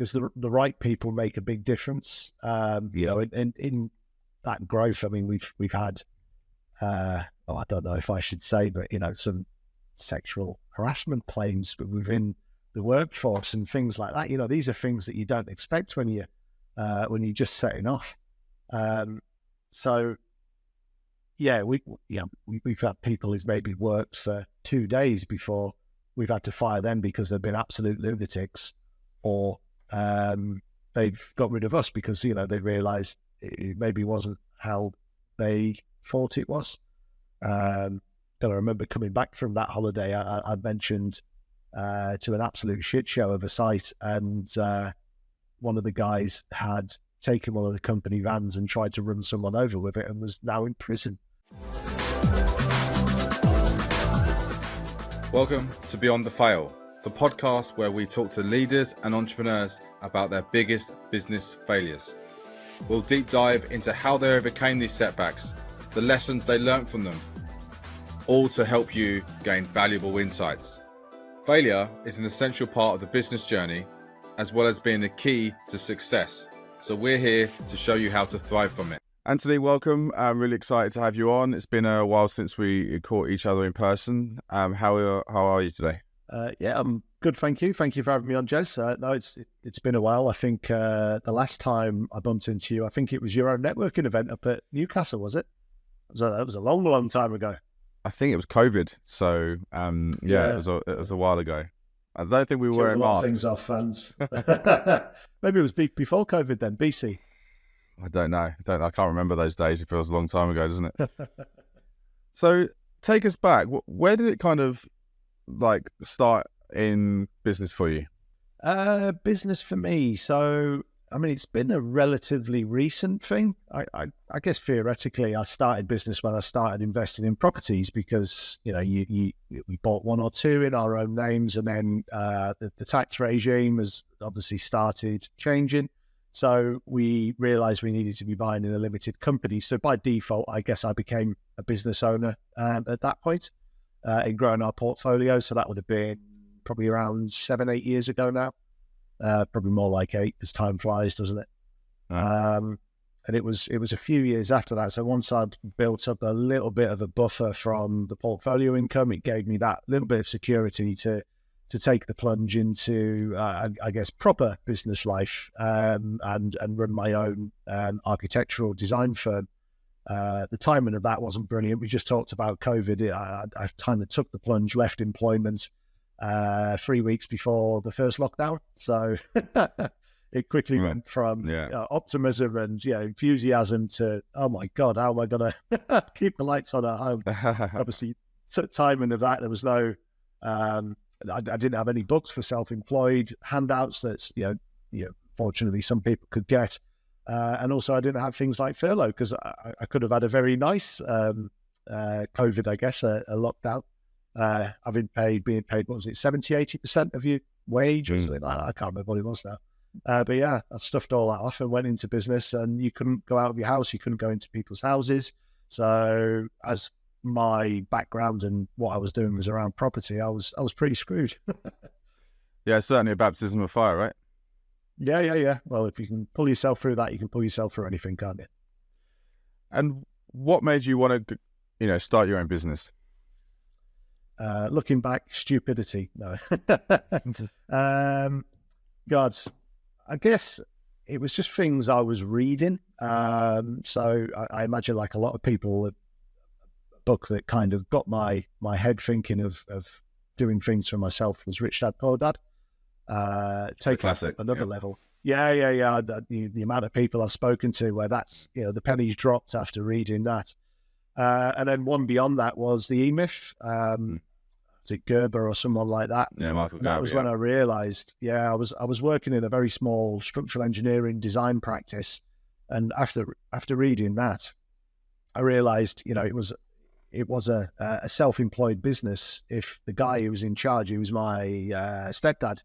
because the right people make a big difference. You know, in that growth, I mean, we've had, I don't know if I should say, but, you know, some sexual harassment claims within the workforce and things like that. You know, these are things that you don't expect when you're just setting off. So yeah, we've had people who've maybe worked for 2 days before we've had to fire them because they've been absolute lunatics, or they've got rid of us because, you know, they realised it maybe wasn't how they thought it was. And I remember coming back from that holiday, I mentioned to an absolute shit show of a site, and one of the guys had taken one of the company vans and tried to run someone over with it and was now in prison. Welcome to Beyond the Fail, the podcast where we talk to leaders and entrepreneurs about their biggest business failures. We'll deep dive into how they overcame these setbacks, the lessons they learned from them, all to help you gain valuable insights. Failure is an essential part of the business journey, as well as being the key to success. So we're here to show you how to thrive from it. Anthony, welcome. I'm really excited to have you on. It's been a while since we caught each other in person. How are you today? Yeah, I'm good, thank you. Thank you for having me on, Jez. No, it's been a while. I think the last time I bumped into you, I think it was your own networking event up at Newcastle, was it? That was a long, long time ago. I think it was COVID. So yeah. It was a while ago. I don't think we were wearing masks. Things off, fans. Maybe it was before COVID then, BC. I don't know. I can't remember those days. It feels a long time ago, doesn't it? So take us back. Where did it kind of like start in business for you? Business for me. So, I mean, it's been a relatively recent thing. I guess theoretically, I started business when I started investing in properties because, you know, we bought one or two in our own names, and then the tax regime has obviously started changing. So we realized we needed to be buying in a limited company. So by default, I guess I became a business owner at that point in growing our portfolio. So that would have been probably around 7-8 years ago now. Probably more like 8 because time flies, doesn't it? And it was a few years after that. So once I'd built up a little bit of a buffer from the portfolio income, it gave me that little bit of security to take the plunge into, I guess, proper business life and run my own architectural design firm. The timing of that wasn't brilliant. We just talked about COVID. I kind of took the plunge, left employment 3 weeks before the first lockdown. So it quickly went from optimism and enthusiasm to, oh my God, how am I going to keep the lights on at home? Obviously, timing of that, there was no... I didn't have any books for self-employed handouts that fortunately some people could get, and also I didn't have things like furlough because I could have had a very nice COVID, I guess, a lockdown, being paid what was it, 70-80% of your wage or something like that. I can't remember what it was now, but yeah, I stuffed all that off and went into business. And you couldn't go out of your house, you couldn't go into people's houses. So as my background and what I was doing was around property, I was pretty screwed. Yeah, certainly a baptism of fire, right? Yeah. Well, if you can pull yourself through that, you can pull yourself through anything, can't you? And what made you want to, start your own business? Looking back, stupidity. No. God, I guess it was just things I was reading. So I imagine, like a lot of people, book that kind of got my head thinking of doing things for myself was Rich Dad Poor Dad. Take it another level. Yeah. The amount of people I've spoken to where that's, the pennies dropped after reading that. And then one beyond that was the E-Myth. Was it Gerber or someone like that? Yeah, Michael Gerber. That was when I realized, I was working in a very small structural engineering design practice. And after reading that, I realized, it was a self-employed business. If the guy who was in charge, who was my stepdad,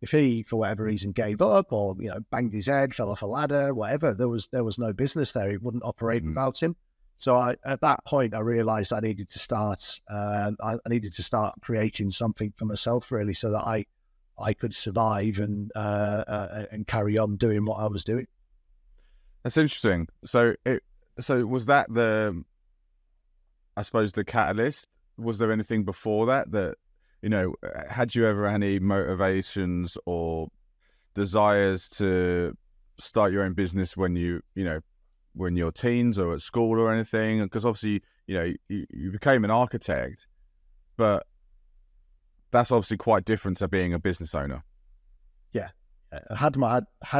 if he, for whatever reason, gave up or, banged his head, fell off a ladder, whatever, there was no business there. It wouldn't operate without him. So at that point, I realized I needed to start creating something for myself, really, so that I I could survive and carry on doing what I was doing. That's interesting. So was that I suppose the catalyst? Was there anything before that, had you ever any motivations or desires to start your own business when when you're teens or at school or anything? Because obviously, you became an architect, but that's obviously quite different to being a business owner. Yeah. Had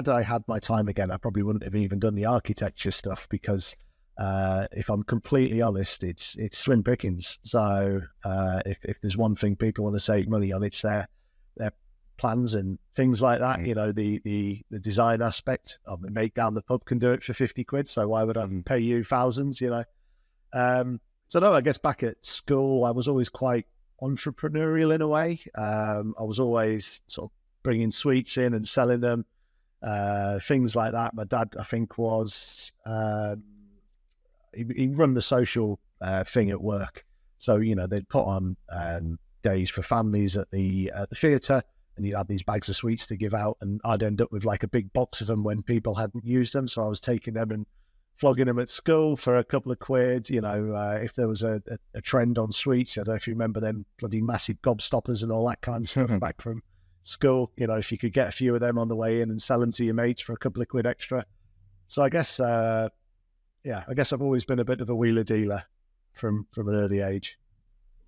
I had my time again, I probably wouldn't have even done the architecture stuff because if I'm completely honest, it's slim pickings. So if there's one thing people want to save money on, it's their plans and things like that. The design aspect. My mate down the pub can do it for 50 quid, so why would I pay you thousands? So no, I guess back at school I was always quite entrepreneurial in a way. I was always sort of bringing sweets in and selling them, things like that. My dad, I think, was he run the social thing at work, so they'd put on days for families at the theatre, and you'd have these bags of sweets to give out, and I'd end up with like a big box of them when people hadn't used them, so I was taking them and flogging them at school for a couple of quid. If there was a trend on sweets, I don't know if you remember them bloody massive gobstoppers and all that kind of stuff back from school. If you could get a few of them on the way in and sell them to your mates for a couple of quid extra. So I guess I've always been a bit of a wheeler dealer from an early age.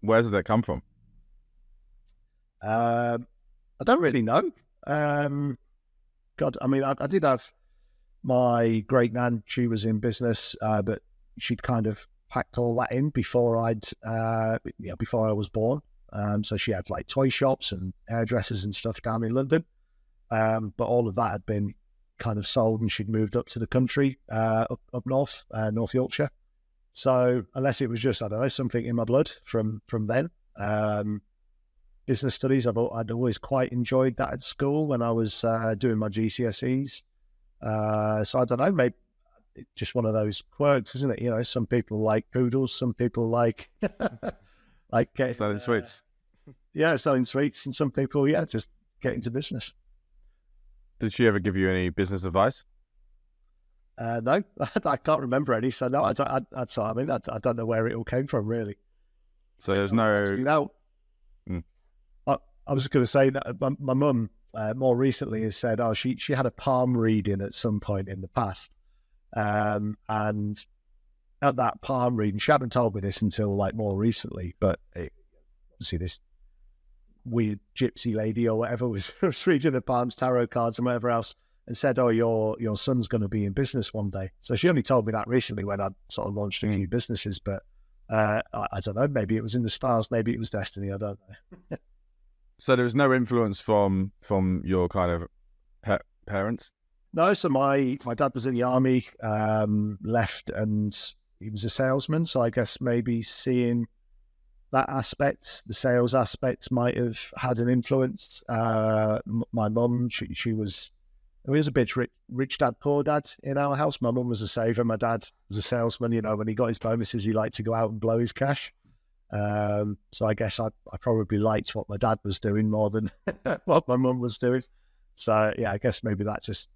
Where did that come from? I don't really know. God, I mean, I did have my great nan. She was in business, but she'd kind of packed all that in before before I was born. So she had like toy shops and hairdressers and stuff down in London. But all of that had been kind of sold, and she'd moved up to the country, up north, North Yorkshire. So unless it was just, I don't know, something in my blood from then. Business studies, I'd always quite enjoyed that at school when I was doing my GCSEs. So I don't know, maybe it's just one of those quirks, isn't it? Some people like poodles, some people like Selling sweets. Selling sweets, and some people, just get into business. Did she ever give you any business advice? No, I can't remember any. So no, I don't know where it all came from, really. So there's no. I was going to say that my mum more recently has said, she had a palm reading at some point in the past, and at that palm reading, she hadn't told me this until like more recently, but obviously this weird gypsy lady or whatever was reading the palms, tarot cards and whatever else, and said, your son's going to be in business one day. So she only told me that recently when I'd sort of launched a few businesses, but I don't know, maybe it was in the stars, maybe it was destiny, I don't know. So there was no influence from your kind of parents? No, so my dad was in the army, left, and he was a salesman. So I guess maybe seeing that aspect, the sales aspect, might have had an influence. My mum, she was a bit rich dad, poor dad in our house. My mum was a saver. My dad was a salesman. When he got his bonuses, he liked to go out and blow his cash. So I guess I probably liked what my dad was doing more than what my mum was doing. So yeah, I guess maybe that just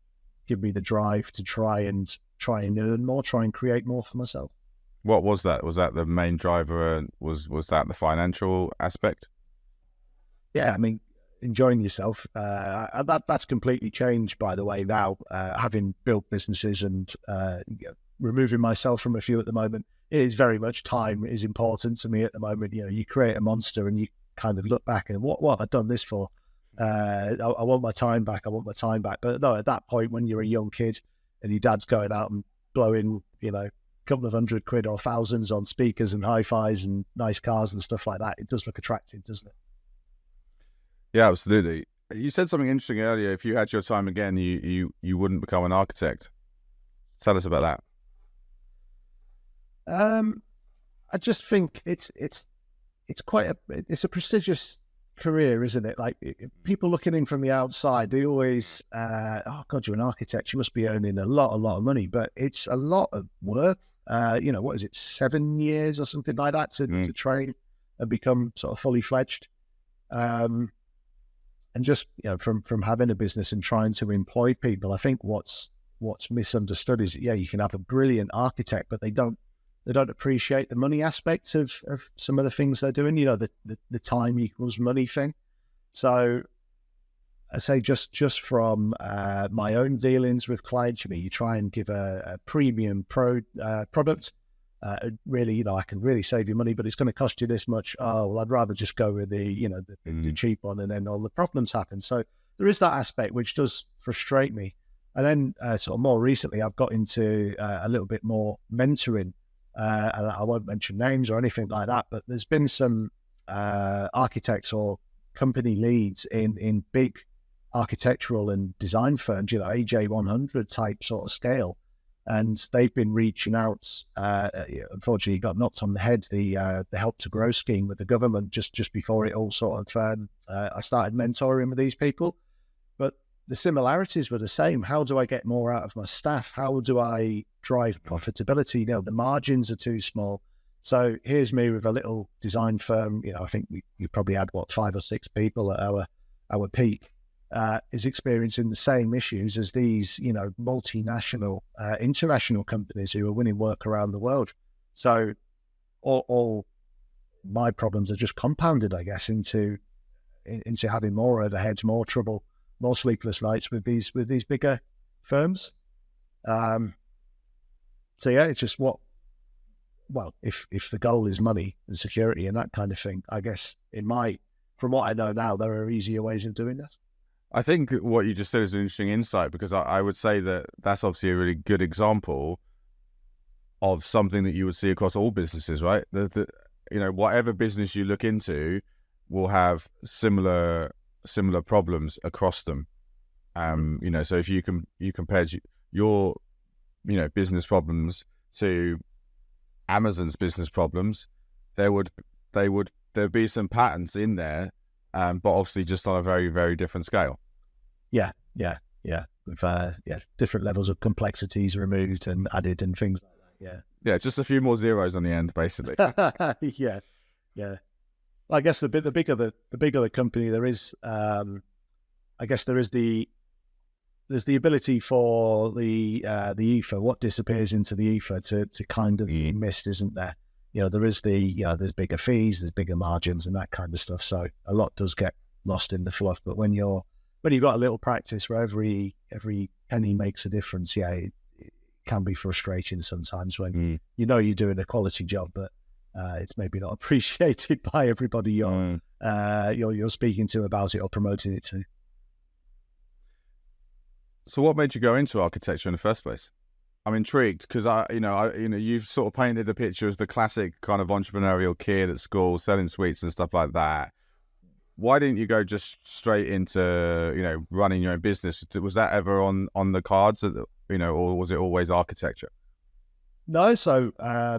gave me the drive to try and earn more, try and create more for myself. What was that? Was that the main driver? Was that the financial aspect? Yeah, I mean, enjoying yourself. That's completely changed, by the way, now, having built businesses and removing myself from a few at the moment. It is very much time is important to me at the moment. You create a monster and you kind of look back and what have I done this for? I want my time back. But no, at that point when you're a young kid and your dad's going out and blowing, a couple of £100 or thousands on speakers and hi-fis and nice cars and stuff like that, it does look attractive, doesn't it? Yeah, absolutely. You said something interesting earlier. If you had your time again, you wouldn't become an architect. Tell us about that. I just think it's quite a prestigious career, isn't it? Like people looking in from the outside, they always, oh God, you're an architect, you must be earning a lot of money, but it's a lot of work. What is it, 7 years or something like that to train and become sort of fully fledged. And just, from having a business and trying to employ people, I think what's misunderstood is, you can have a brilliant architect, but they don't appreciate the money aspects of some of the things they're doing, the time equals money thing. So I say just from my own dealings with clients, you try and give a premium product. Really, I can really save you money, but it's going to cost you this much. Oh, well, I'd rather just go with the cheap one, and then all the problems happen. So there is that aspect which does frustrate me. And then sort of more recently, I've got into a little bit more mentoring. And I won't mention names or anything like that, but there's been some architects or company leads in big architectural and design firms, AJ 100 type sort of scale. And they've been reaching out. Unfortunately, got knocked on the head, the Help to Grow scheme with the government just before it all sort of, I started mentoring with these people. But the similarities were the same. How do I get more out of my staff? How do I drive profitability? The margins are too small. So here's me with a little design firm. I think we probably had 5 or 6 people at our peak. Is experiencing the same issues as these, multinational, international companies who are winning work around the world. So all my problems are just compounded, I guess, into having more overheads, more trouble, more sleepless nights with these bigger firms. So yeah, it's just if the goal is money and security and that kind of thing, I guess from what I know now, there are easier ways of doing that. I think what you just said is an interesting insight, because I would say that that's obviously a really good example of something that you would see across all businesses, right? Whatever business you look into will have similar problems across them. So if you compared your business problems to Amazon's business problems, there'd be some patterns in there. But obviously just on a very, very different scale. Yeah. With different levels of complexities removed and added and things like that. Yeah, just a few more zeros on the end, basically. Yeah. I guess the bigger the company there is, I guess there's the ability for the ether, what disappears into the ether, to kind of be missed, isn't there? There is there's bigger fees, there's bigger margins and that kind of stuff. So a lot does get lost in the fluff. But when you've got a little practice where every penny makes a difference, it can be frustrating sometimes when you're doing a quality job, but it's maybe not appreciated by everybody you're speaking to about it or promoting it to. So what made you go into architecture in the first place? I'm intrigued because you've sort of painted the picture as the classic kind of entrepreneurial kid at school selling sweets and stuff like that. Why didn't you go just straight into running your own business? Was that ever on the cards, or was it always architecture? No, so I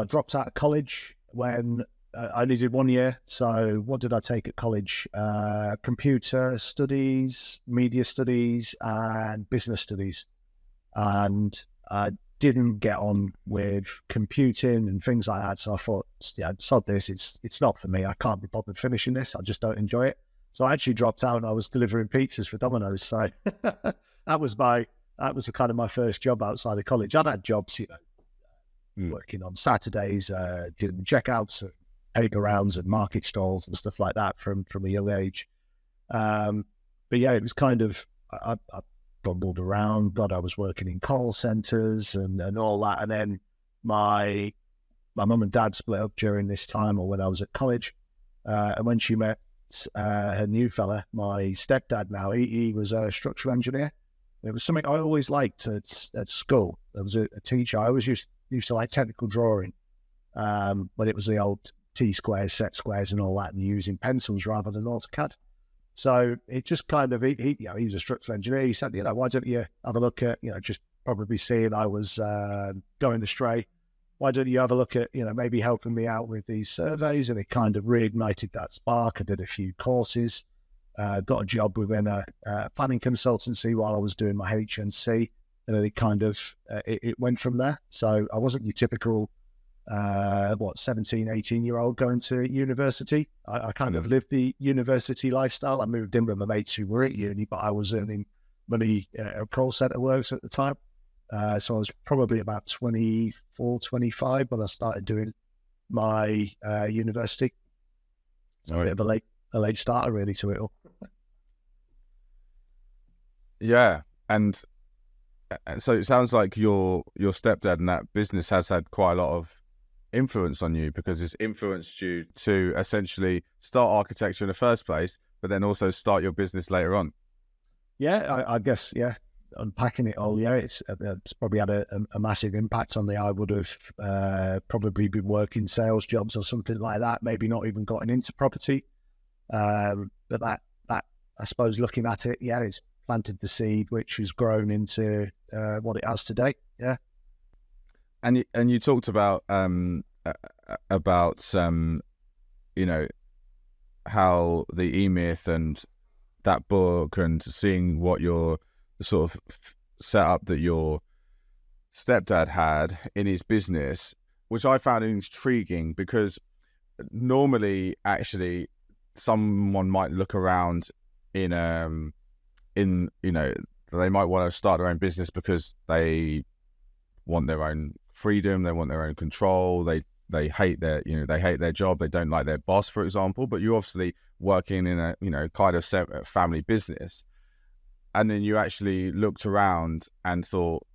dropped out of college when I only did 1 year. So what did I take at college? Computer studies, media studies, and business studies. And I didn't get on with computing and things like that. So I thought, sod this. It's not for me. I can't be bothered finishing this. I just don't enjoy it. So I actually dropped out and I was delivering pizzas for Domino's. So that was kind of my first job outside of college. I'd had jobs, working on Saturdays, doing checkouts, and paper rounds and market stalls and stuff like that from a young age. But yeah, it was kind of, I bumbled around. I was working in call centers and all that. And then my mum and dad split up during this time, or when I was at college. And when she met her new fella, my stepdad now, he was a structural engineer. It was something I always liked at school. There was a teacher. I always used to like technical drawing, but it was the old T-squares, set squares and all that, and using pencils rather than AutoCAD. So it just kind of, he was a structural engineer. He said, why don't you have a look at, just probably seeing I was going astray. Why don't you have a look at, maybe helping me out with these surveys? And it kind of reignited that spark. I did a few courses, got a job within a planning consultancy while I was doing my HNC. And then it kind of, it went from there. So I wasn't your typical 17, 18-year-old going to university. I kind of lived the university lifestyle. I moved in with my mates who were at uni, but I was earning money at call centre works at the time. So I was probably about 24, 25 when I started doing my university. So a bit of a late starter really to it all. Yeah, and so it sounds like your stepdad and that business has had quite a lot of influence on you, because it's influenced you to essentially start architecture in the first place, but then also start your business later on. Yeah, I guess, yeah. Unpacking it all, yeah, it's probably had a massive impact on me. I would have probably been working sales jobs or something like that, maybe not even gotten into property. But that I suppose, looking at it, yeah, it's planted the seed which has grown into what it has today. Yeah. And you talked about you know, how the E-Myth and that book, and seeing what your sort of setup that your stepdad had in his business, which I found intriguing, because normally actually someone might look around in you know, they might want to start their own business because they want their own freedom, they want their own control, they hate their job, they don't like their boss, for example. But you're obviously working in a, you know, kind of family business, and then you actually looked around and thought,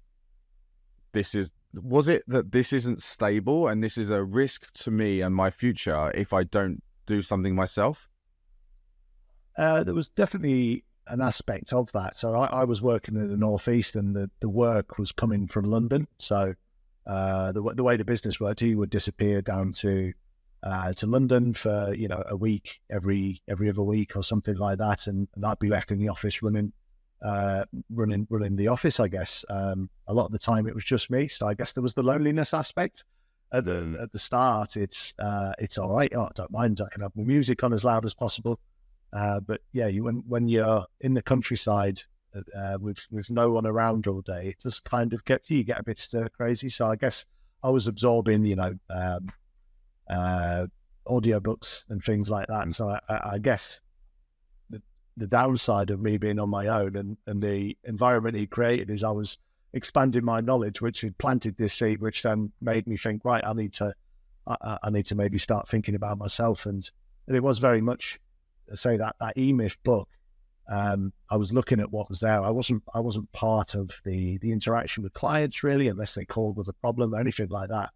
was it that this isn't stable and this is a risk to me and my future if I don't do something myself? There was definitely an aspect of that. So I was working in the Northeast, and the work was coming from London. So the way the business worked, he would disappear down to London for, you know, a week, every other week or something like that, and I'd be left in the office running the office, I guess. A lot of the time it was just me, so I guess there was the loneliness aspect. At the start, it's all right. I don't mind. I can have my music on as loud as possible. But yeah, when you're in the countryside with no one around all day, it just kind of you get a bit stir crazy. So I guess I was absorbing, you know, audiobooks and things like that. And so I guess the downside of me being on my own and the environment he created is I was expanding my knowledge, which had planted this seed, which then made me think, right, I need to maybe start thinking about myself. And it was very much, say, that E-Myth book. I was looking at what was there. I wasn't part of the interaction with clients really, unless they called with a problem or anything like that.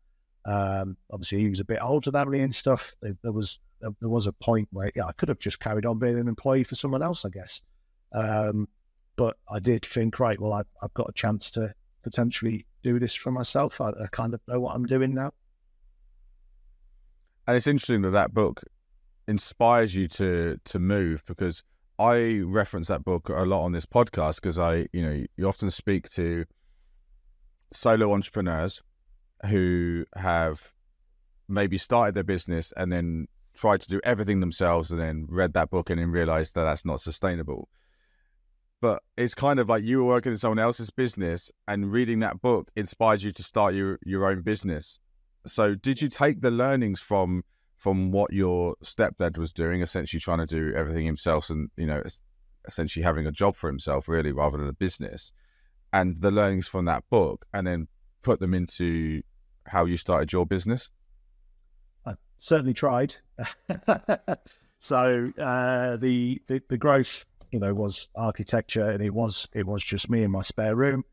Obviously he was a bit older than me and stuff. There was a point where, yeah, I could have just carried on being an employee for someone else, I guess. But I did think, right, well, I've got a chance to potentially do this for myself. I kind of know what I'm doing now. And it's interesting that book inspires you to move, because I reference that book a lot on this podcast, because you often speak to solo entrepreneurs who have maybe started their business and then tried to do everything themselves, and then read that book and then realized that that's not sustainable. But it's kind of like you were working in someone else's business, and reading that book inspired you to start your own business. So did you take the learnings from what your stepdad was doing, essentially trying to do everything himself, and, you know, essentially having a job for himself really rather than a business, and the learnings from that book, and then put them into how you started your business? I certainly tried. So the growth, you know, was architecture, and it was just me in my spare room.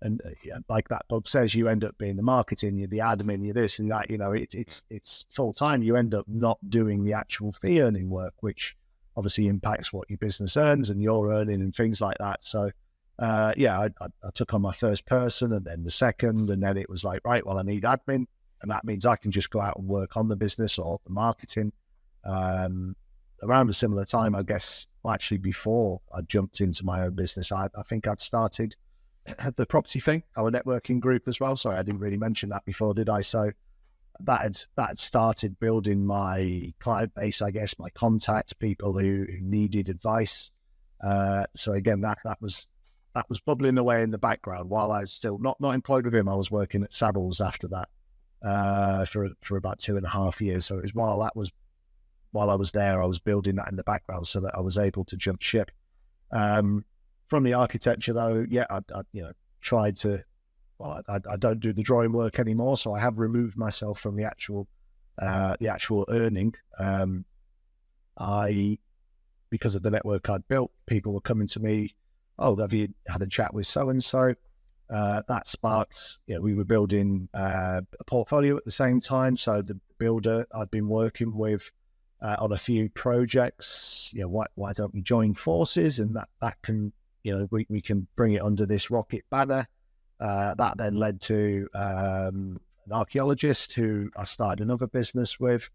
And like that book says, you end up being the marketing, you're the admin, you're this and that. You know, it's full time. You end up not doing the actual fee earning work, which obviously impacts what your business earns and you're earning and things like that. So I took on my first person, and then the second, and then it was like, right, well, I need admin, and that means I can just go out and work on the business or the marketing. Around a similar time, I guess, well, actually before I jumped into my own business, I think I'd started the property thing, our networking group as well. Sorry, I didn't really mention that before, did I? So that had started building my client base, I guess, my contact, people who needed advice. So again, that was bubbling away in the background while I was still not employed with him. I was working at Savills after that. for about 2.5 years. So it was while I was there, I was building that in the background so that I was able to jump ship. From the architecture, though, yeah, I tried to. Well, I don't do the drawing work anymore, so I have removed myself from the actual earning. Because of the network I'd built, people were coming to me. Oh, have you had a chat with so and so? That sparked. We were building a portfolio at the same time. So the builder I'd been working with on a few projects. Why don't we join forces? And that can, we can bring it under this rocket banner. That then led to an archaeologist who I started another business with.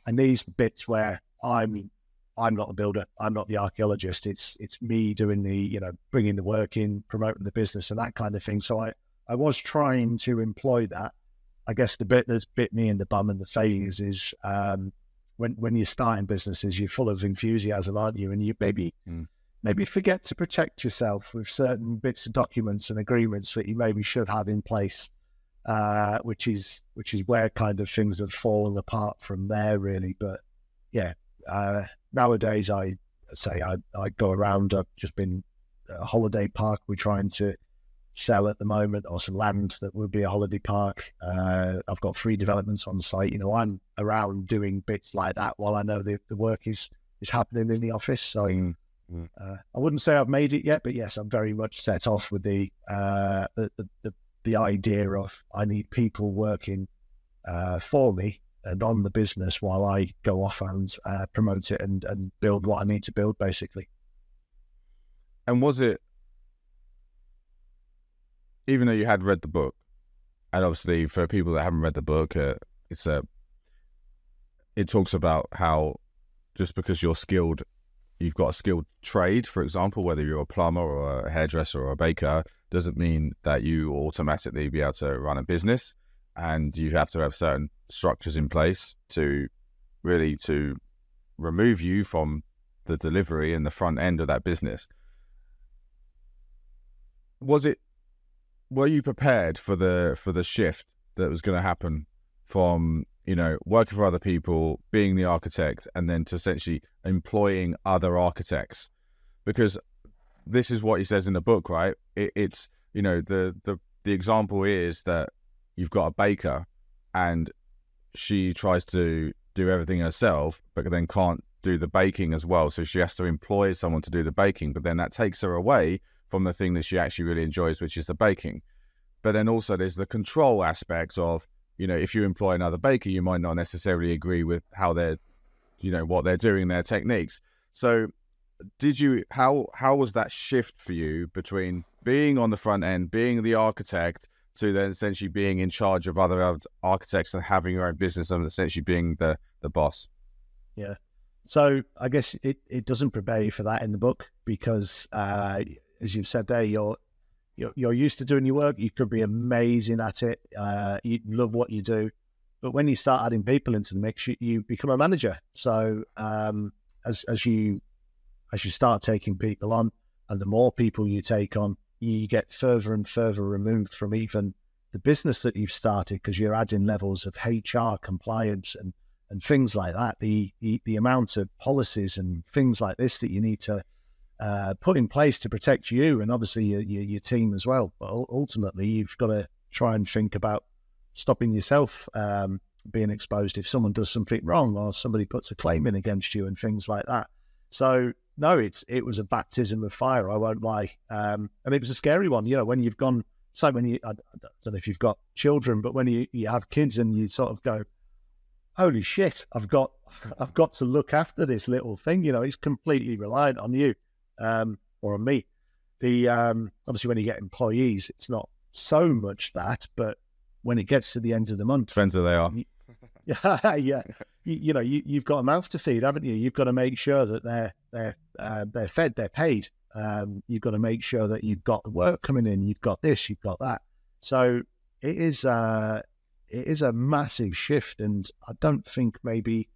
And these bits where I'm not the builder, I'm not the archaeologist. It's me doing the, bringing the work in, promoting the business and that kind of thing. So I was trying to employ that. I guess the bit that's bit me in the bum and the failures is when you're starting businesses, you're full of enthusiasm, aren't you? And you maybe forget to protect yourself with certain bits of documents and agreements that you maybe should have in place, which is where kind of things have fallen apart from there, really. But yeah, nowadays I go around. I've just been at a holiday park we're trying to sell at the moment, or some land that would be a holiday park. I've got 3 developments on site. I'm around doing bits like that while I know the work is happening in the office. So I wouldn't say I've made it yet, but yes, I'm very much set off with the idea of I need people working for me and on the business while I go off and promote it and build what I need to build, basically. And was it, even though you had read the book, and obviously for people that haven't read the book, it talks about how just because you're skilled, you've got a skilled trade, for example, whether you're a plumber or a hairdresser or a baker, doesn't mean that you automatically be able to run a business. And you have to have certain structures in place to remove you from the delivery and the front end of that business. Were you prepared for the shift that was going to happen from, working for other people, being the architect, and then to essentially employing other architects? Because this is what he says in the book, right? It's, the example is that you've got a baker and she tries to do everything herself, but then can't do the baking as well. So she has to employ someone to do the baking, but then that takes her away from the thing that she actually really enjoys, which is the baking. But then also there's the control aspect of, if you employ another baker, you might not necessarily agree with how they're, what they're doing, their techniques. So how was that shift for you between being on the front end, being the architect, to then essentially being in charge of other architects and having your own business and essentially being the boss? Yeah. So I guess it doesn't prepare you for that in the book because, as you've said there, you're used to doing your work. You could be amazing at it. You love what you do. But when you start adding people into the mix, you become a manager. So as you start taking people on, and the more people you take on, you get further and further removed from even the business that you've started, because you're adding levels of HR compliance and things like that. The amount of policies and things like this that you need to put in place to protect you and obviously your team as well. But ultimately, you've got to try and think about stopping yourself being exposed if someone does something wrong or somebody puts a claim in against you and things like that. So no, it was a baptism of fire, I won't lie. And it was a scary one, when you've gone, so when I don't know if you've got children, but when you have kids and you sort of go, holy shit, I've got to look after this little thing, it's completely reliant on you, or on me. Obviously when you get employees, it's not so much that, but when it gets to the end of the month, depends who they are. Yeah. You've got a mouth to feed, haven't you? You've got to make sure that they're fed, they're paid. You've got to make sure that you've got the work coming in. You've got this, you've got that. So it is a massive shift, and I don't think maybe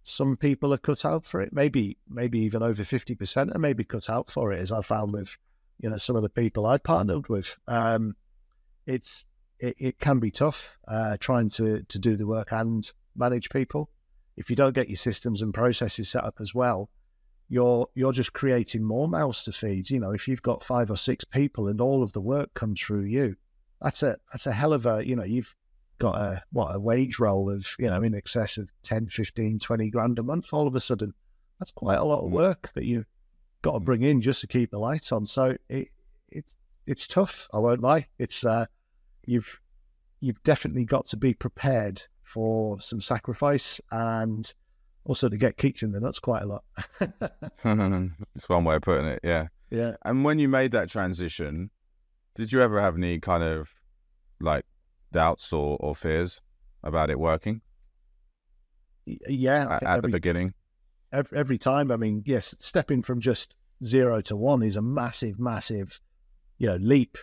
some people are cut out for it. Maybe even over 50% are maybe cut out for it, as I found with some of the people I partnered with. it can be tough trying to do the work and manage people. If you don't get your systems and processes set up as well, you're just creating more mouths to feed. You know, if you've got 5 or 6 people and all of the work comes through you, that's a hell of a, you know, you've got a wage roll of, you know, in excess of 10, 15, 20 grand a month. All of a sudden, that's quite a lot of work that you've got to bring in just to keep the lights on. So it's tough. I won't lie. It's you've definitely got to be prepared for some sacrifice and also to get kicked in the nuts quite a lot. It's one way of putting it. Yeah. Yeah. And when you made that transition, did you ever have any kind of like doubts or fears about it working? Yeah. At the beginning? Every time. I mean, yes, stepping from just 0 to 1 is a massive, massive, you know, leap.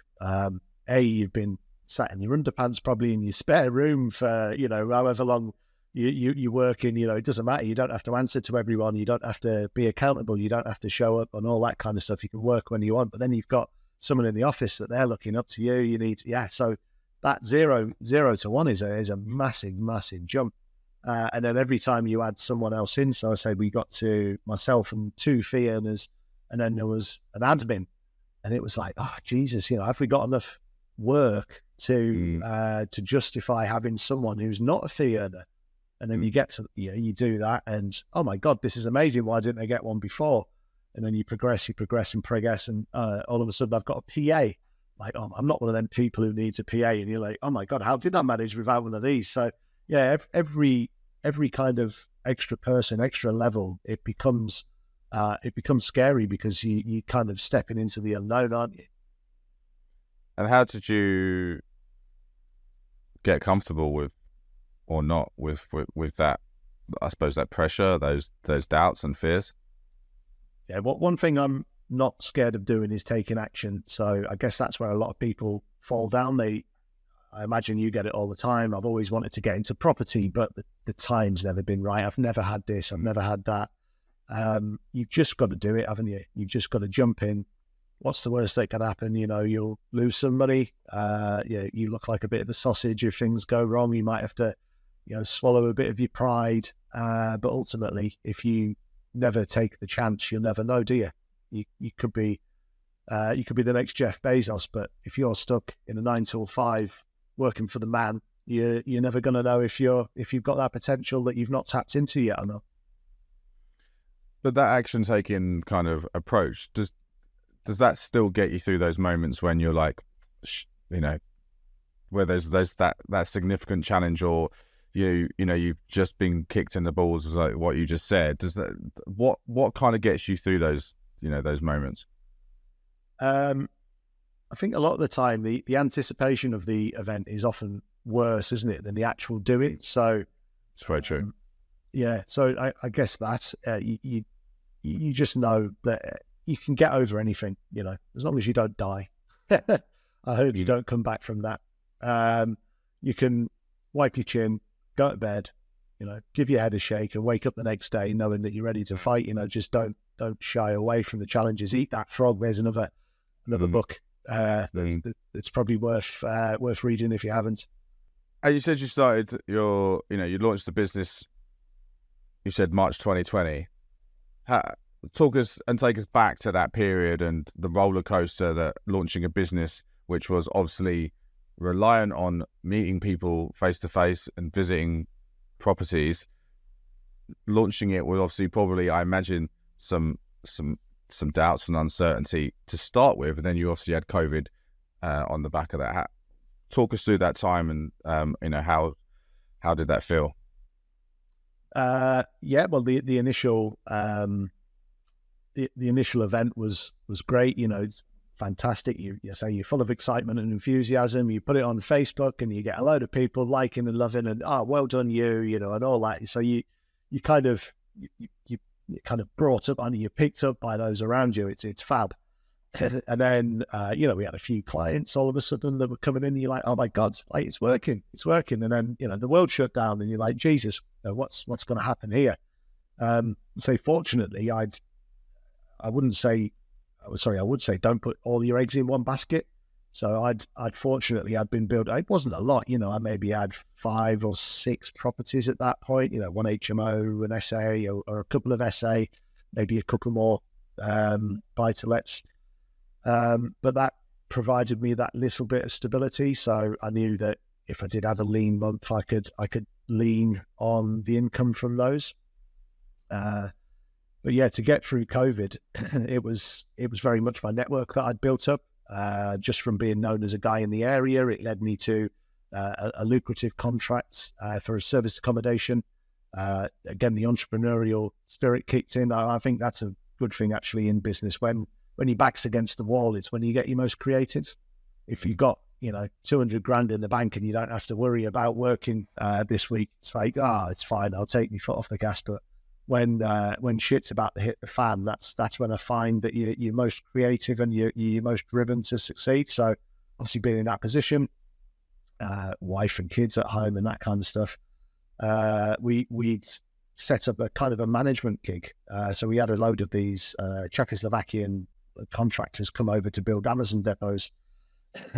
You've been sat in your underpants probably in your spare room for, you know, however long you work in. You know, it doesn't matter. You don't have to answer to everyone. You don't have to be accountable. You don't have to show up and all that kind of stuff. You can work when you want, but then you've got someone in the office that they're looking up to you. You need to, yeah. So that zero to 1 is a massive, massive jump. And then every time you add someone else in, so I say we got to myself and 2 fee earners, and then there was an admin, and it was like, oh Jesus, you know, have we got enough work to justify having someone who's not a fee earner? And then you get to, you know, you do that, and oh my God, this is amazing. Why didn't I get one before? And then you progress, and all of a sudden I've got a PA. Like, oh, I'm not one of them people who needs a PA, and you're like, oh my God, how did I manage without one of these? So yeah, every kind of extra person, extra level, it becomes scary because you kind of stepping into the unknown, aren't you? And how did you get comfortable with, or not with that? I suppose that pressure, those doubts and fears. Yeah, one thing I'm not scared of doing is taking action. So I guess that's where a lot of people fall down. I imagine you get it all the time. I've always wanted to get into property, but the time's never been right. I've never had this. I've never had that. You've just got to do it, haven't you? You've just got to jump in. What's the worst that can happen? You know, you'll lose some money. You look like a bit of a sausage. If things go wrong, you might have to, you know, swallow a bit of your pride. But ultimately, if you never take the chance, you'll never know, do you? You could be the next Jeff Bezos, but if you're stuck in a 9 till 5 working for the man, you're never going to know if you've got that potential that you've not tapped into yet or not. But that action taking kind of approach, does that still get you through those moments when you're like, you know, where there's that significant challenge, or you know you've just been kicked in the balls, as like what you just said? Does that what kind of gets you through those, you know, those moments? I think a lot of the time the anticipation of the event is often worse, isn't it, than the actual doing. So It's very true. Yeah, so I guess that you just know that you can get over anything, you know, as long as you don't die. I hope you don't come back from that. You can wipe your chin, go to bed, you know, give your head a shake and wake up the next day knowing that you're ready to fight. You know, just don't shy away from the challenges. Eat That Frog. There's another book that's probably worth reading if you haven't. And you said you started you launched the business, you said March 2020. Talk us and take us back to that period and the roller coaster that launching a business, which was obviously reliant on meeting people face to face and visiting properties. Launching it was obviously probably, I imagine, some doubts and uncertainty to start with, and then you obviously had COVID on the back of that. Talk us through that time, and you know, how did that feel? Yeah, well, the initial the initial event was great. You know, it's fantastic. You say you're full of excitement and enthusiasm. You put it on Facebook, and you get a load of people liking and loving, and well done you know, and all that. So you kind of brought up and you're picked up by those around you. It's fab. And then you know, we had a few clients all of a sudden that were coming in, and you're like, oh my God, like it's working. And then, you know, the world shut down, and you're like, Jesus, what's going to happen here? So fortunately, I would say don't put all your eggs in one basket. So I'd fortunately, I'd been built, it wasn't a lot, you know, I maybe had 5 or 6 properties at that point, you know, one HMO, an SA or a couple of SA, maybe a couple more buy-to-lets. But that provided me that little bit of stability. So I knew that if I did have a lean month, I could lean on the income from those. But yeah, to get through COVID, it was very much my network that I'd built up. Just from being known as a guy in the area, it led me to a lucrative contract for a serviced accommodation. Again, the entrepreneurial spirit kicked in. I think that's a good thing actually in business. When your back's against the wall, it's when you get your most creative. If you've got, you know, 200 grand in the bank and you don't have to worry about working this week, it's like, it's fine, I'll take my foot off the gas. But when shit's about to hit the fan, that's when I find that you're most creative and you're most driven to succeed. So obviously being in that position, wife and kids at home and that kind of stuff, we'd set up a kind of a management gig. So we had a load of these Czechoslovakian contractors come over to build Amazon depots,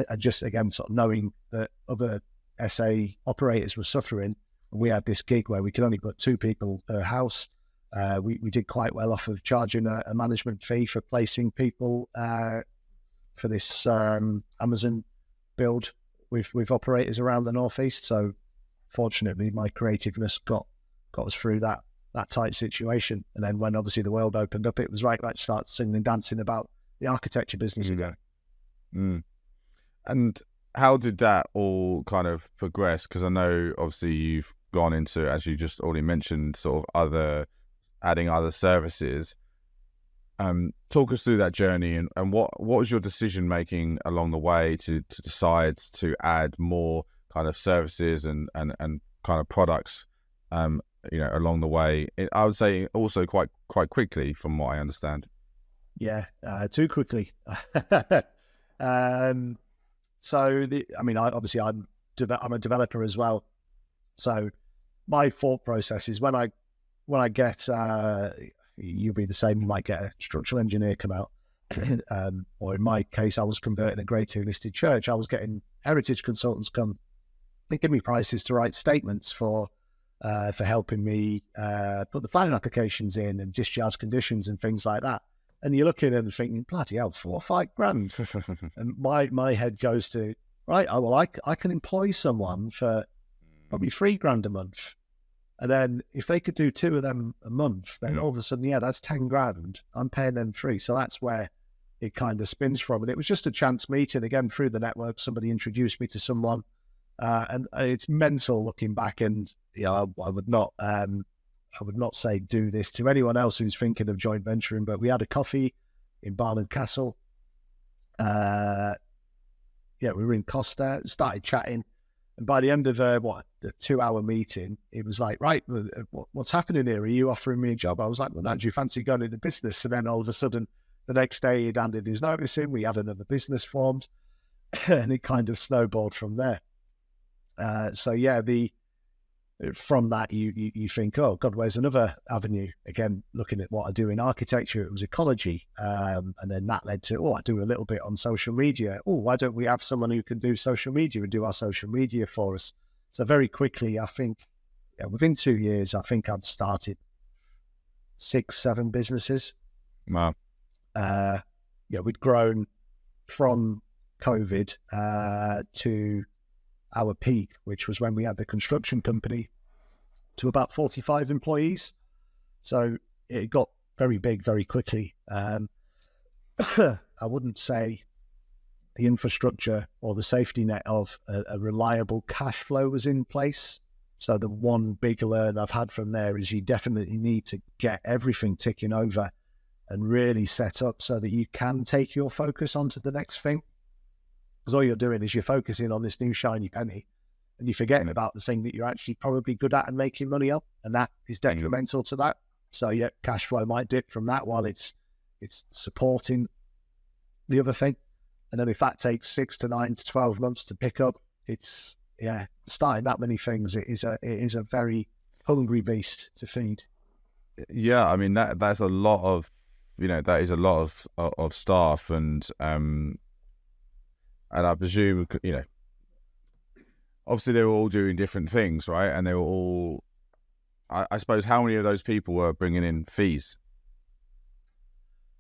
and just again sort of knowing that other SA operators were suffering, we had this gig where we could only put 2 people per house. We did quite well off of charging a management fee for placing people for this Amazon build with operators around the Northeast. So fortunately, my creativeness got us through that tight situation. And then when obviously the world opened up, it was right to start singing and dancing about the architecture business again. And how did that all kind of progress? Because I know obviously you've gone into, as you just already mentioned, sort of adding other services. Talk us through that journey and what was your decision making along the way to decide to add more kind of services and kind of products, you know, along the way? I would say also quite quickly, from what I understand. Yeah, too quickly. So I'm a developer as well. So my thought process is when I get, you'll be the same, you might get a structural engineer come out, or in my case, I was converting a Grade 2 listed church. I was getting heritage consultants come and give me prices to write statements for helping me put the planning applications in and discharge conditions and things like that. And you're looking and thinking, bloody hell, 4 or 5 grand. And my head goes to, right, I can employ someone for probably 3 grand a month. And then if they could do 2 of them a month, then all of a sudden, yeah, that's 10 grand. I'm paying them 3. So that's where it kind of spins from. And it was just a chance meeting, again, through the network. Somebody introduced me to someone. And it's mental looking back. And, you know, I would not say do this to anyone else who's thinking of joint venturing, but we had a coffee in Barnard Castle. We were in Costa, started chatting. And by the end of the 2-hour meeting, it was like, right, what's happening here? Are you offering me a job? I was like, well, no, do you fancy going into business? And then all of a sudden, the next day he'd handed his notice in. We had another business formed and it kind of snowballed from there. From that, you think, oh, God, where's another avenue? Again, looking at what I do in architecture, it was ecology. And then that led to, I do a little bit on social media. Oh, why don't we have someone who can do social media and do our social media for us? So very quickly, I think, within 2 years, I think I'd started 6-7 businesses. Wow. We'd grown from COVID to our peak, which was when we had the construction company, to about 45 employees. So it got very big very quickly. I wouldn't say the infrastructure or the safety net of a reliable cash flow was in place. So the one big learn I've had from there is you definitely need to get everything ticking over and really set up so that you can take your focus onto the next thing. Because all you're doing is you're focusing on this new shiny penny and you're forgetting about the thing that you're actually probably good at and making money on. And that is detrimental to that. So yeah, cash flow might dip from that while it's supporting the other thing. And then if that takes 6 to 9 to 12 months to pick up, starting that many things, it is a very hungry beast to feed. Yeah, I mean that's a lot of, that is a lot of staff, and and I presume, obviously they were all doing different things, right? And they were all, I suppose, how many of those people were bringing in fees?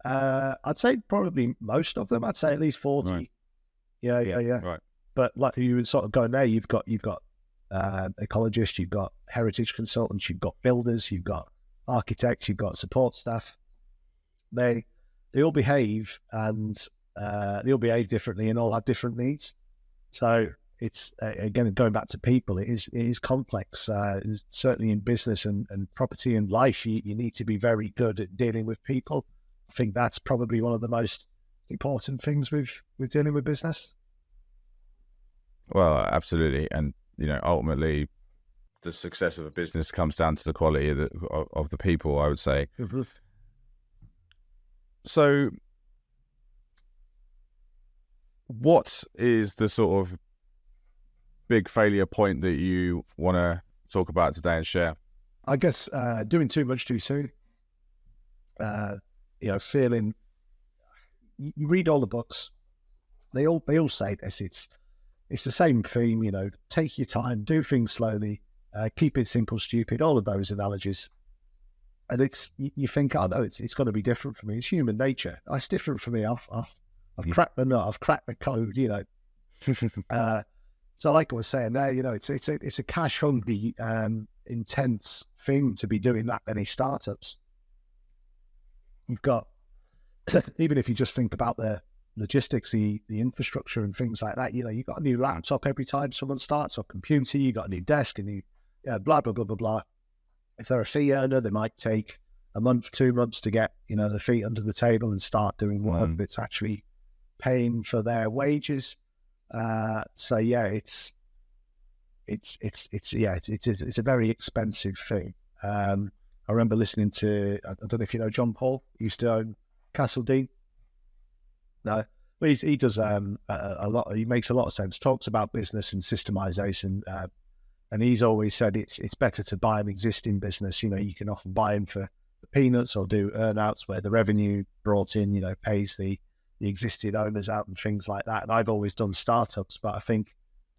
I'd say probably most of them. I'd say at least 40. Right. Yeah. Right. But like you would sort of go there, you've got ecologists, you've got heritage consultants, you've got builders, you've got architects, you've got support staff. They all behave, and they all behave differently and all have different needs. So it's again, going back to people, it is complex. Certainly in business and property and life, you need to be very good at dealing with people. I think that's probably one of the most important things with dealing with business. Well, absolutely. And, ultimately the success of a business comes down to the quality of the people, I would say. Mm-hmm. So what is the sort of big failure point that you want to talk about today and share? I guess doing too much too soon. Feeling. You read all the books. They all say this. It's the same theme. Take your time, do things slowly, keep it simple, stupid. All of those analogies. And you think, oh no, it's going to be different for me. It's human nature. It's different for me. I've cracked the nut. I've cracked the code. So like I was saying there, it's a cash hungry, intense thing to be doing that many startups. You've got, even if you just think about the logistics, the infrastructure and things like that, you've got a new laptop every time someone starts, or computer, you got a new desk, and blah, blah, blah, blah, blah. If they're a fee earner, they might take a month, 2 months to get, the feet under the table and start doing work that's actually paying for their wages. So yeah, it's a very expensive thing. I remember listening to, I don't know if you know John Paul, he used to own Castle Dean. No, but he does a lot. He makes a lot of sense. Talks about business and systemization, and he's always said it's better to buy an existing business. You can often buy them for peanuts, or do earn-outs where the revenue brought in, pays the existing owners out and things like that. And I've always done startups, but I think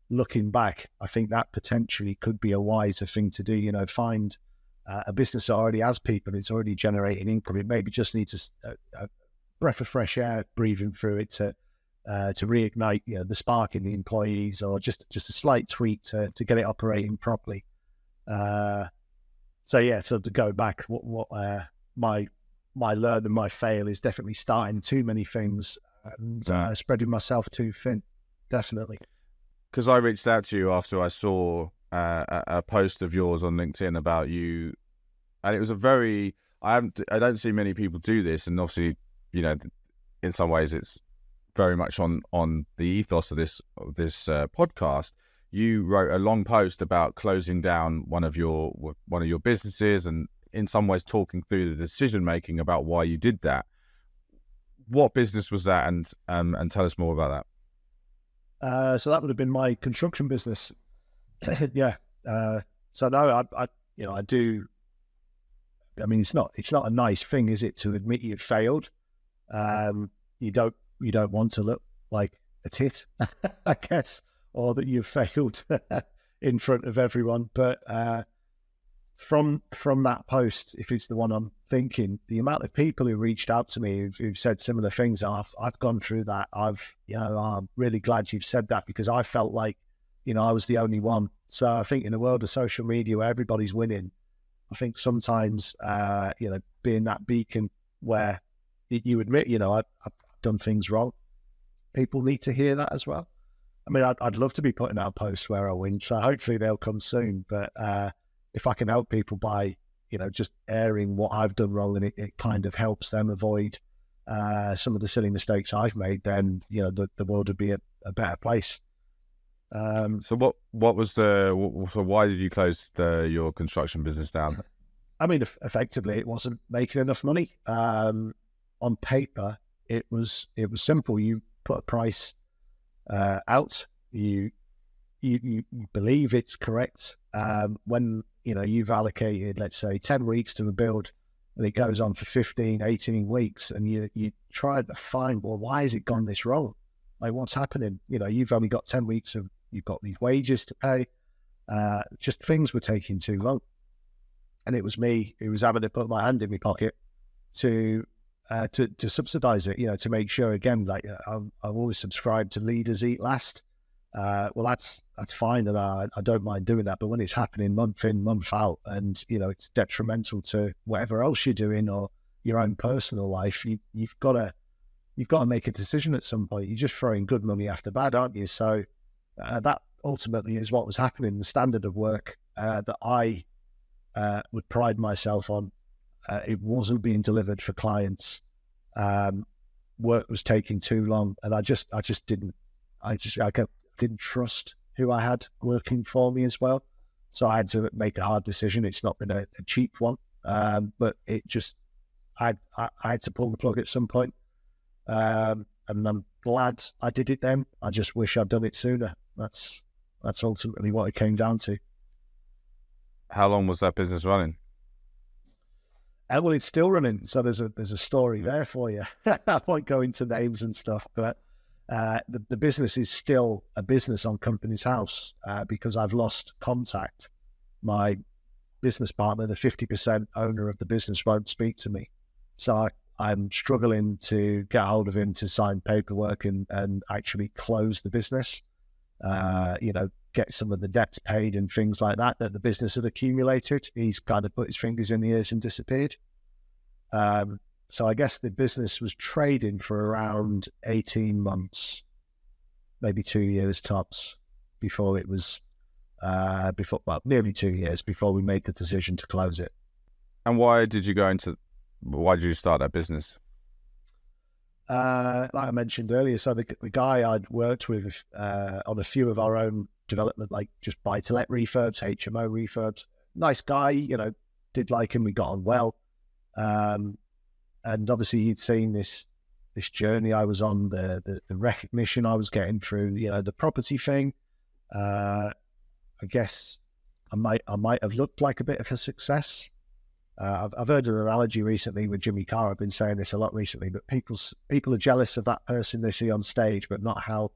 looking back, I think that potentially could be a wiser thing to do. Find a business that already has people, it's already generating income. It maybe just needs a breath of fresh air breathing through it to reignite the spark in the employees, or just a slight tweak to get it operating properly. So to go back, what my learn and my fail is definitely starting too many things and spreading myself too thin. Definitely. Because I reached out to you after I saw a post of yours on LinkedIn about you, and it was I don't see many people do this, and obviously, in some ways it's very much on the ethos of this podcast. You wrote a long post about closing down one of your businesses, and in some ways talking through the decision making about why you did that. What business was that, and tell us more about that. So that would have been my construction business. Yeah. So no, I do. I mean, it's not a nice thing, is it, to admit you've failed? You don't want to look like a tit, I guess, or that you've failed in front of everyone. But from that post, if it's the one I'm thinking, the amount of people who reached out to me who've said similar things, I've gone through that. I'm really glad you've said that, because I felt like, I was the only one. So I think in a world of social media where everybody's winning, I think sometimes, being that beacon where you admit, I've done things wrong, people need to hear that as well. I mean, I'd love to be putting out posts where I win, so hopefully they'll come soon. But if I can help people by, just airing what I've done wrong, and it kind of helps them avoid some of the silly mistakes I've made, then, the world would be a better place. So what was why did you close your construction business down? I mean, effectively, it wasn't making enough money. On paper, it was simple. You put a price out, you believe it's correct. When you've allocated, let's say, 10 weeks to a build, and it goes on for 15, 18 weeks, and you try to find, well, why has it gone this wrong? like, what's happening? You know, you've only got 10 weeks of, you've got these wages to pay. Just things were taking too long. And it was me who was having to put my hand in my pocket to subsidize it, you know, to make sure, again, like, I've always subscribed to leaders eat last. Well, that's fine, and I don't mind doing that. But when it's happening month in, month out, and, you know, it's detrimental to whatever else you're doing or your own personal life, you've got to make a decision at some point. You're just throwing good money after bad, aren't you? So that ultimately is what was happening. The standard of work that I would pride myself on, it wasn't being delivered for clients. Work was taking too long, and I didn't trust who I had working for me as well. So I had to make a hard decision. It's not been a cheap one, but it just, I had to pull the plug at some point. And I'm glad I did it then. I just wish I'd done it sooner. That's ultimately what it came down to. How long was that business running? Well, it's still running. So there's a story there for you. I won't go into names and stuff, but the business is still a business on Company's House because I've lost contact. My business partner, the 50% owner of the business, won't speak to me. So I'm struggling to get hold of him to sign paperwork and actually close the business, you know, get some of the debts paid and things like that the business had accumulated. He's kind of put his fingers in the ears and disappeared. So I guess the business was trading for around 18 months, maybe 2 years tops, before it was, nearly 2 years before we made the decision to close it. And why did you start that business? Like I mentioned earlier, so the guy I'd worked with on a few of our own development, like just buy-to-let refurbs, HMO refurbs, nice guy, you know, did like him, we got on well. And obviously he'd seen this journey I was on, the recognition I was getting through, you know, the property thing. I guess I might have looked like a bit of a success. I've heard an analogy recently with Jimmy Carr. I've been saying this a lot recently, but people are jealous of that person they see on stage, but not how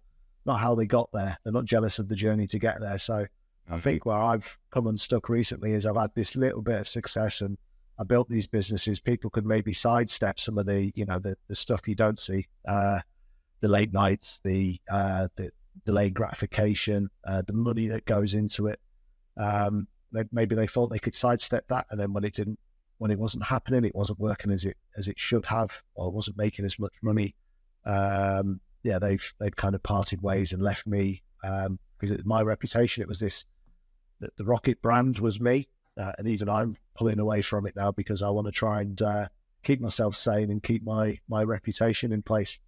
they got there. They're not jealous of the journey to get there. So I think where I've come unstuck recently is I've had this little bit of success and I built these businesses. People could maybe sidestep some of the, you know, the stuff you don't see, the late nights, the delayed gratification, the money that goes into it. Maybe they thought they could sidestep that, and then when it wasn't happening, it wasn't working as it should have, or wasn't making as much money. They've kind of parted ways and left me because my reputation, it was this, that the Rocket brand was me. And even I'm pulling away from it now because I want to try and keep myself sane and keep my reputation in place.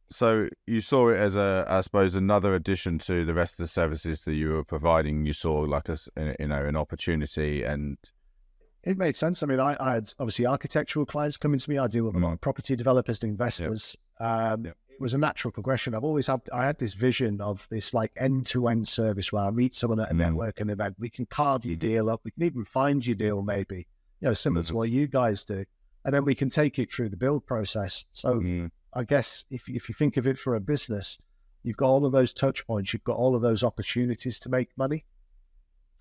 So you saw it as I suppose, another addition to the rest of the services that you were providing. You saw like an opportunity, and it made sense. I mean, I had obviously architectural clients coming to me. I deal with a lot of property developers and investors. Yep. It was a natural progression. I had this vision of this like end-to-end service where I meet someone at a networking event. We can carve your deal up. We can even find your deal, maybe, you know, similar to what you guys do. And then we can take it through the build process. So I guess if you think of it for a business, you've got all of those touch points. You've got all of those opportunities to make money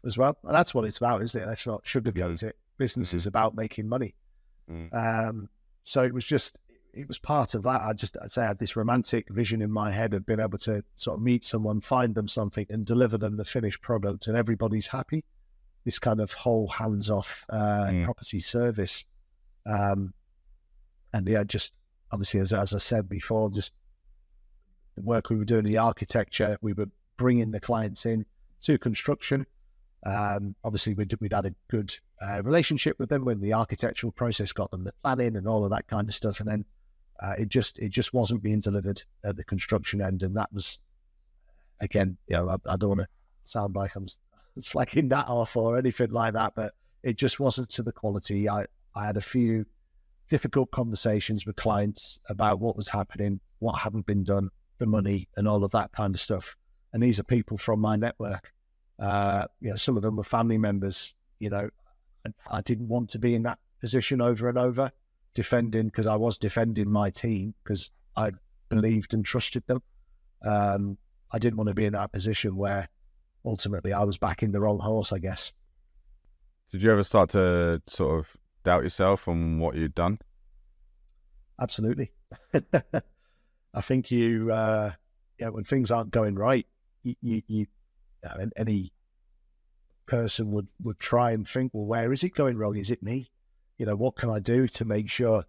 as well. And that's what it's about, isn't it? That's not sugarcoat it. Business is about making money. So it was part of that. I'd say I had this romantic vision in my head of being able to sort of meet someone, find them something and deliver them the finished product and everybody's happy. This kind of whole hands-off property service. And yeah, just obviously, as I said before, just the work we were doing, the architecture, we were bringing the clients in to construction. Obviously, we'd had a good relationship with them when the architectural process got them the planning and all of that kind of stuff. And then it just wasn't being delivered at the construction end. And that was, again, you know, I don't want to sound like I'm slacking that off or anything like that, but it just wasn't to the quality. I had a few difficult conversations with clients about what was happening, what hadn't been done, the money and all of that kind of stuff. And these are people from my network. You know, some of them were family members. You know, I didn't want to be in that position over and over, because I was defending my team because I believed and trusted them. I didn't want to be in that position where ultimately I was backing the wrong horse, I guess. Did you ever start to sort of doubt yourself on what you'd done? Absolutely. I think when things aren't going right, any person would try and think, well, where is it going wrong? Is it me? What can I do to make sure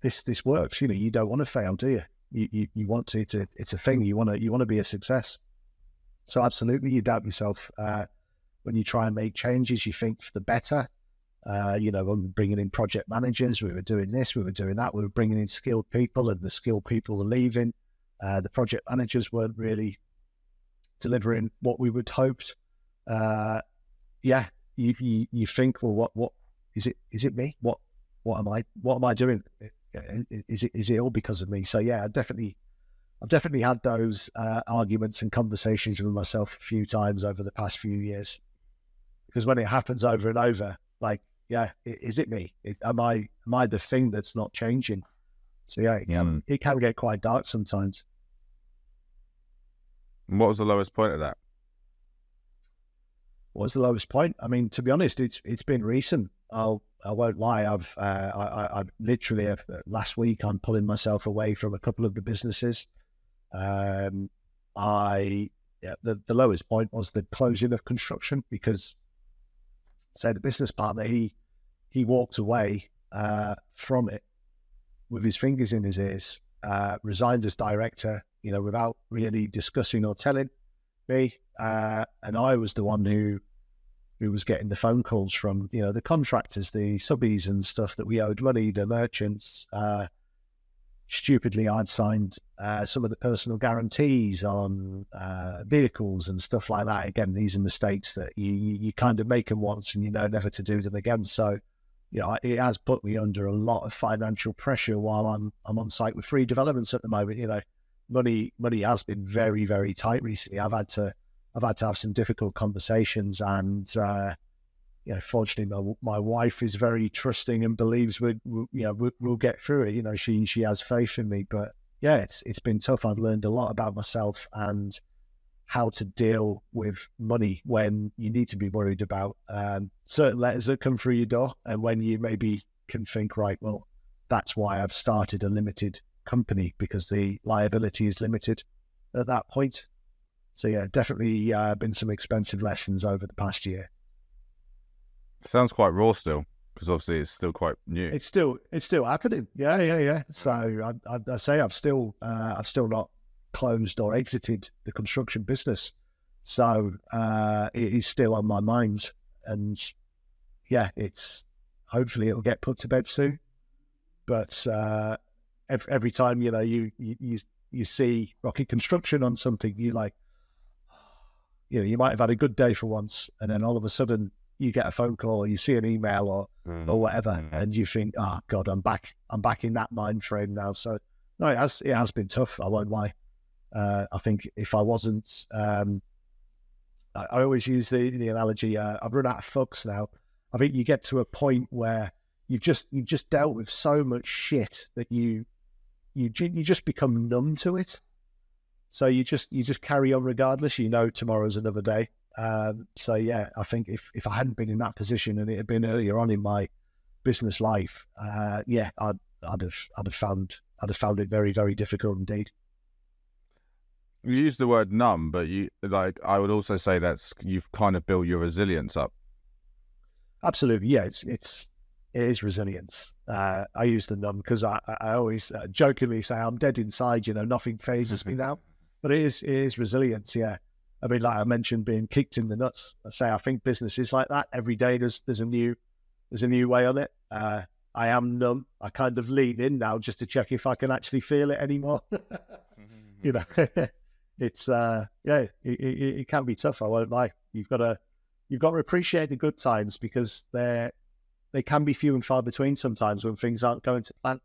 this works? You don't want to fail, do you? You want to. It's a thing. You want to be a success. So absolutely, you doubt yourself when you try and make changes. You think for the better. When bringing in project managers, we were doing this, we were doing that. We were bringing in skilled people, and the skilled people were leaving. The project managers weren't really delivering what we would hoped. You think, well, what is it? Is it me? What am I doing? Is it all because of me? So yeah, I've definitely had those arguments and conversations with myself a few times over the past few years, because when it happens over and over, like, yeah, is it me? Am I the thing that's not changing? So yeah, it can get quite dark sometimes. And what was the lowest point of that? What was the lowest point? I mean, to be honest, it's been recent. I won't lie. I've literally last week I'm pulling myself away from a couple of the businesses. The lowest point was the closing of construction, because say the business partner, he walked away from it with his fingers in his ears, resigned as director, without really discussing or telling me. And I was the one who was getting the phone calls from, the contractors, the subbies and stuff that we owed money, the merchants. Stupidly, I'd signed some of the personal guarantees on vehicles and stuff like that. Again, these are mistakes that you kind of make them once and you know never to do them again. So, it has put me under a lot of financial pressure while I'm on site with free developments at the moment. Money has been very, very tight recently. I've had to have some difficult conversations, and fortunately, my wife is very trusting and believes we'll get through it. She has faith in me. But yeah, it's been tough. I've learned a lot about myself and how to deal with money when you need to be worried about certain letters that come through your door, and when you maybe can think, right, well, that's why I've started a limited company, because the liability is limited at that point. So yeah, definitely been some expensive lessons over the past year. Sounds quite raw still, because obviously it's still quite new. It's still happening. Yeah. So I say I've still not closed or exited the construction business. So it is still on my mind, and yeah, hopefully it'll get put to bed soon. But every time you see Rocket Construction on something, you like, you might have had a good day for once, and then all of a sudden you get a phone call or you see an email or whatever, and you think, oh God, I'm back in that mind frame now. So no, it has been tough. I won't lie. I think if I wasn't, I always use the analogy. I've run out of fucks now. I think you get to a point where you've just dealt with so much shit that you just become numb to it. So you just carry on regardless. Tomorrow's another day. So yeah, I think if I hadn't been in that position and it had been earlier on in my business life, I'd have found it very, very difficult indeed. You use the word numb, but I would also say you've kind of built your resilience up. Absolutely, yeah. It is resilience. I use the numb because I always jokingly say I'm dead inside. Nothing phases me now. But it is resilience. Yeah. I mean, like I mentioned, being kicked in the nuts. I think business is like that. Every day there's a new way on it. I am numb. I kind of lean in now just to check if I can actually feel it anymore. It's it can be tough. I won't lie. You've got to appreciate the good times, because they can be few and far between sometimes when things aren't going to plan.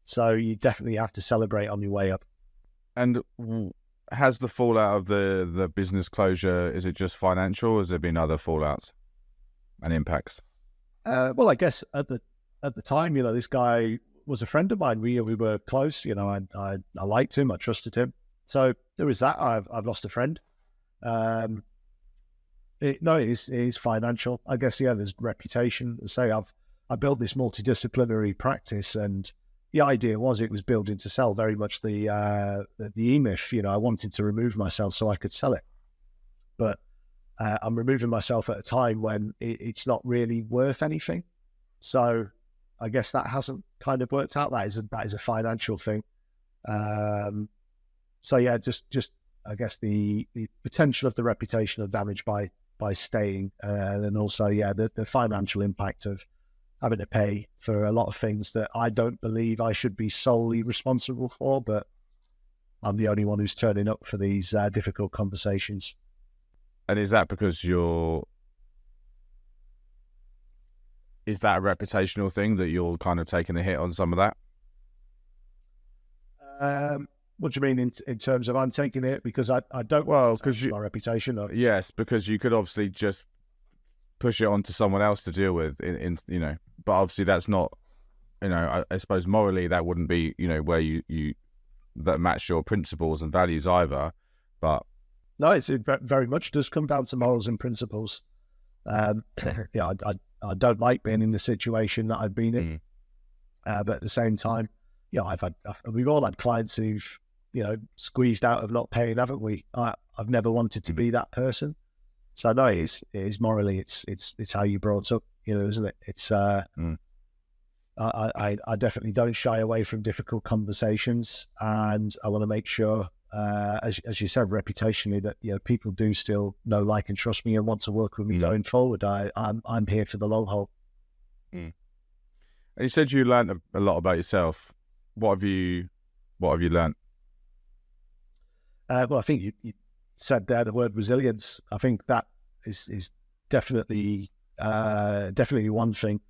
So you definitely have to celebrate on your way up. And has the fallout of the business closure, is it just financial, or has there been other fallouts and impacts? Well, I guess at the time, this guy was a friend of mine. We were close. I liked him. I trusted him. So there is that. I've lost a friend. It is financial. I guess, yeah, there's reputation. Say I built this multidisciplinary practice, and the idea was it was building to sell, very much the e-myth. I wanted to remove myself so I could sell it. But I'm removing myself at a time when it's not really worth anything. So I guess that hasn't kind of worked out. That is a financial thing. So yeah, just I guess the potential of the reputational damage by staying, and then also, yeah, the financial impact of having to pay for a lot of things that I don't believe I should be solely responsible for, but I'm the only one who's turning up for these difficult conversations. And is that because is that a reputational thing that you're kind of taking a hit on some of that? What do you mean in terms of I'm taking it because I don't want to take my reputation? Or... Yes, because you could obviously just push it on to someone else to deal with, but obviously that's not, I suppose morally that wouldn't be, where you that match your principles and values either. But no, it very much does come down to morals and principles. Yeah, I don't like being in the situation that I've been in, but at the same time, we've all had clients who've, squeezed out of not paying, haven't we? I've never wanted to be that person. So no, it is morally, it's how you brought up, isn't it? It's I definitely don't shy away from difficult conversations, and I want to make sure, as you said, reputationally, that people do still know, like, and trust me and want to work with me going forward. I'm here for the long haul. And you said you learned a lot about yourself. What have you learned? Well, I think you said there the word resilience. I think that is definitely one thing.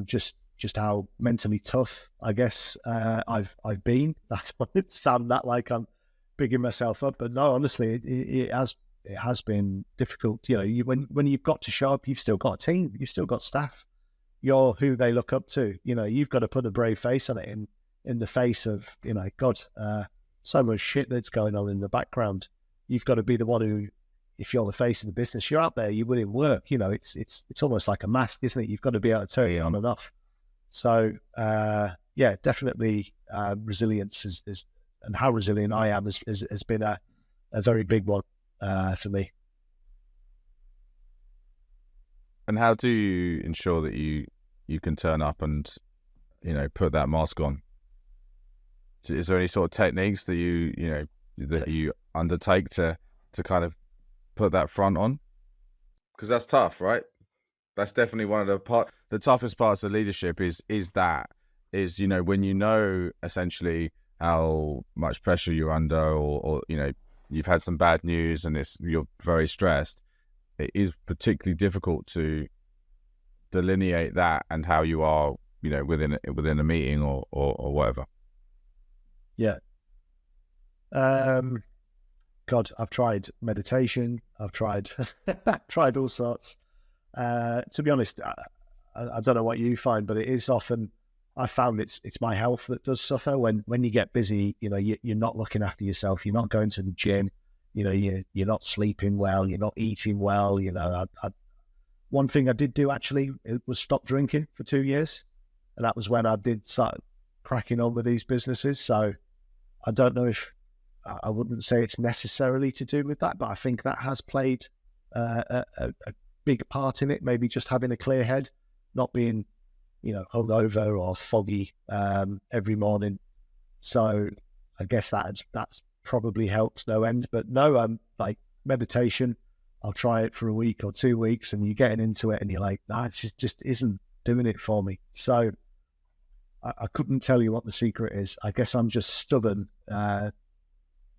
Just how mentally tough, I guess, I've been. That it sound that like I'm bigging myself up, but no, honestly, it has been difficult. When you've got to show up, you've still got a team, you've still got staff. You're who they look up to. You've got to put a brave face on it in the face of God, so much shit that's going on in the background. You've got to be the one who, if you're the face of the business, you're out there, you're winning work. It's almost like a mask, isn't it? You've got to be able to turn it on and off. So yeah, definitely resilience is and how resilient I am has been a very big one for me. And how do you ensure that you can turn up and put that mask on? Is there any sort of techniques that you undertake to kind of put that front on? Because that's tough, right? That's definitely one of the toughest parts of leadership is when essentially how much pressure you're under, or you've had some bad news and you're very stressed. It is particularly difficult to delineate that and how you are, within a meeting or whatever. Yeah. God, I've tried meditation. I've tried all sorts. To be honest, I don't know what you find, but it is often, I found it's my health that does suffer when you get busy. You're not looking after yourself. You're not going to the gym. You're not sleeping well. You're not eating well. One thing I did do actually was stop drinking for 2 years, and that was when I did start cracking on with these businesses. So I don't know if I wouldn't say it's necessarily to do with that, but I think that has played a big part in it. Maybe just having a clear head, not being, hungover or foggy every morning. So I guess that's probably helps no end. But no, like meditation, I'll try it for a week or 2 weeks, and you're getting into it, and you're like, nah, it just isn't doing it for me. So I couldn't tell you what the secret is. I guess I'm just stubborn,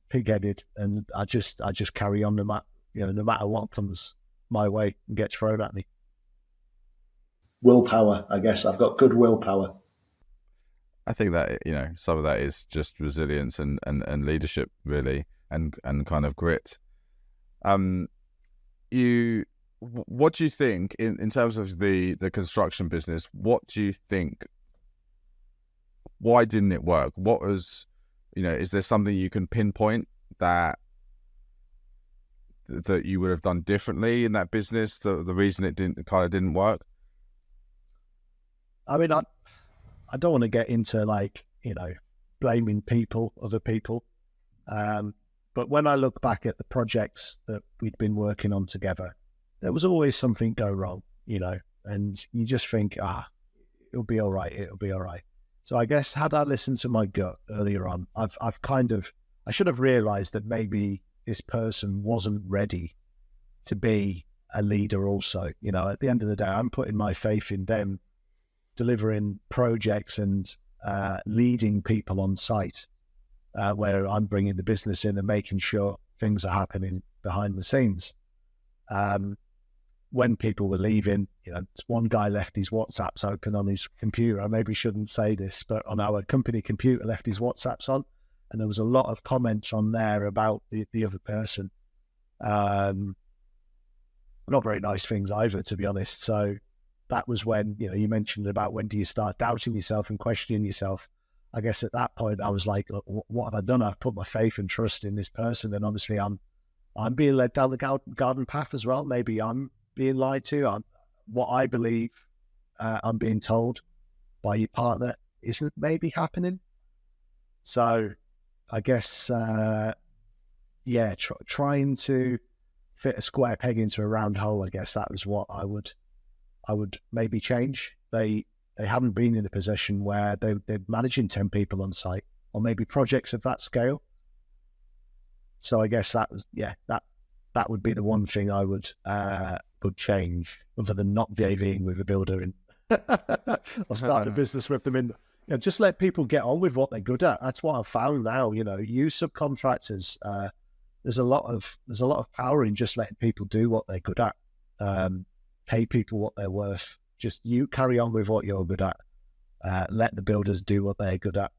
pig-headed, and I just carry on no matter what comes my way and gets thrown at me. Willpower, I guess. I've got good willpower. I think that some of that is just resilience and leadership, really, and kind of grit. What do you think in terms of the construction business? What do you think? Why didn't it work? What was, is there something you can pinpoint that you would have done differently in that business, the reason it didn't work? I mean, I don't want to get into blaming other people. But when I look back at the projects that we'd been working on together, there was always something go wrong, and you just think, it'll be all right. It'll be all right. So I guess had I listened to my gut earlier on, I should have realized that maybe this person wasn't ready to be a leader also. At the end of the day, I'm putting my faith in them delivering projects and leading people on site, where I'm bringing the business in and making sure things are happening behind the scenes. When people were leaving, one guy left his WhatsApps open on his computer. I maybe shouldn't say this, but on our company computer, left his WhatsApps on, and there was a lot of comments on there about the other person. Not very nice things either, to be honest. So that was when, you mentioned about when do you start doubting yourself and questioning yourself. I guess at that point I was like, what have I done? I've put my faith and trust in this person, and obviously I'm being led down the garden path as well. Maybe I'm being lied to. What I believe I'm being told by your partner isn't maybe happening. So I guess, trying to fit a square peg into a round hole, I guess that was what I would maybe change. They haven't been in a position where they're managing 10 people on site, or maybe projects of that scale. So I guess that would be the one thing I would change, other than not JVing with a builder and or starting a business with them. Just let people get on with what they're good at. That's what I've found now. Use subcontractors. There's a lot of power in just letting people do what they're good at. Pay people what they're worth. Just you carry on with what you're good at. Let the builders do what they're good at.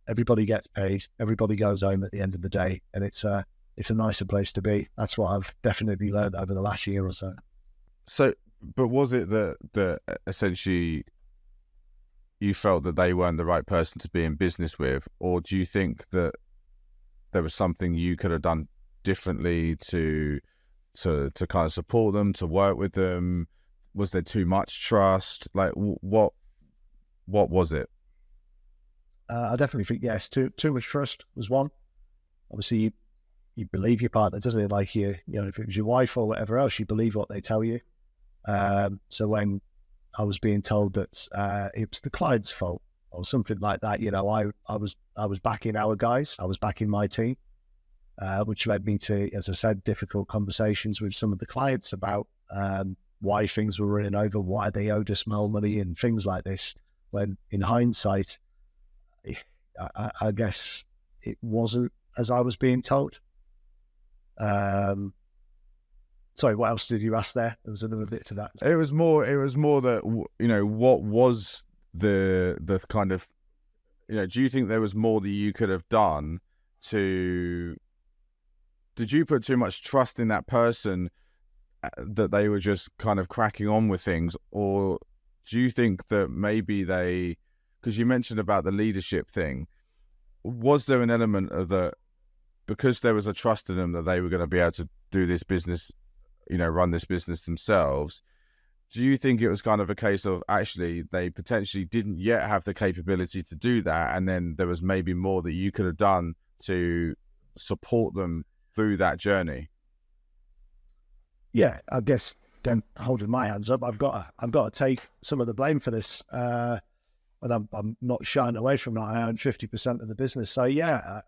Everybody gets paid. Everybody goes home at the end of the day, and it's a nicer place to be. That's what I've definitely learned over the last year or so. So, but was it that essentially you felt that they weren't the right person to be in business with, or do you think that there was something you could have done differently to kind of support them, to work with them? Was there too much trust? Like, what was it? I definitely think yes. Too much trust was one. Obviously, you believe your partner, doesn't it? Like if it was your wife or whatever else, you believe what they tell you. So when I was being told that it was the client's fault or something like that, I was backing our guys. I was backing my team, which led me to, as I said, difficult conversations with some of the clients about why things were running over, why they owed us more money and things like this. When in hindsight, I guess it wasn't as I was being told. Sorry, what else did you ask there? There was another bit to that. It was more that, what was the kind of, do you think there was more that you could have done did you put too much trust in that person that they were just kind of cracking on with things? Or do you think that maybe because you mentioned about the leadership thing, was there an element of because there was a trust in them that they were going to be able to do this business, run this business themselves? Do you think it was kind of a case of actually they potentially didn't yet have the capability to do that, and then there was maybe more that you could have done to support them through that journey? Yeah, I guess then holding my hands up, I've got to take some of the blame for this. And I'm not shying away from that. I own 50% of the business. So yeah, at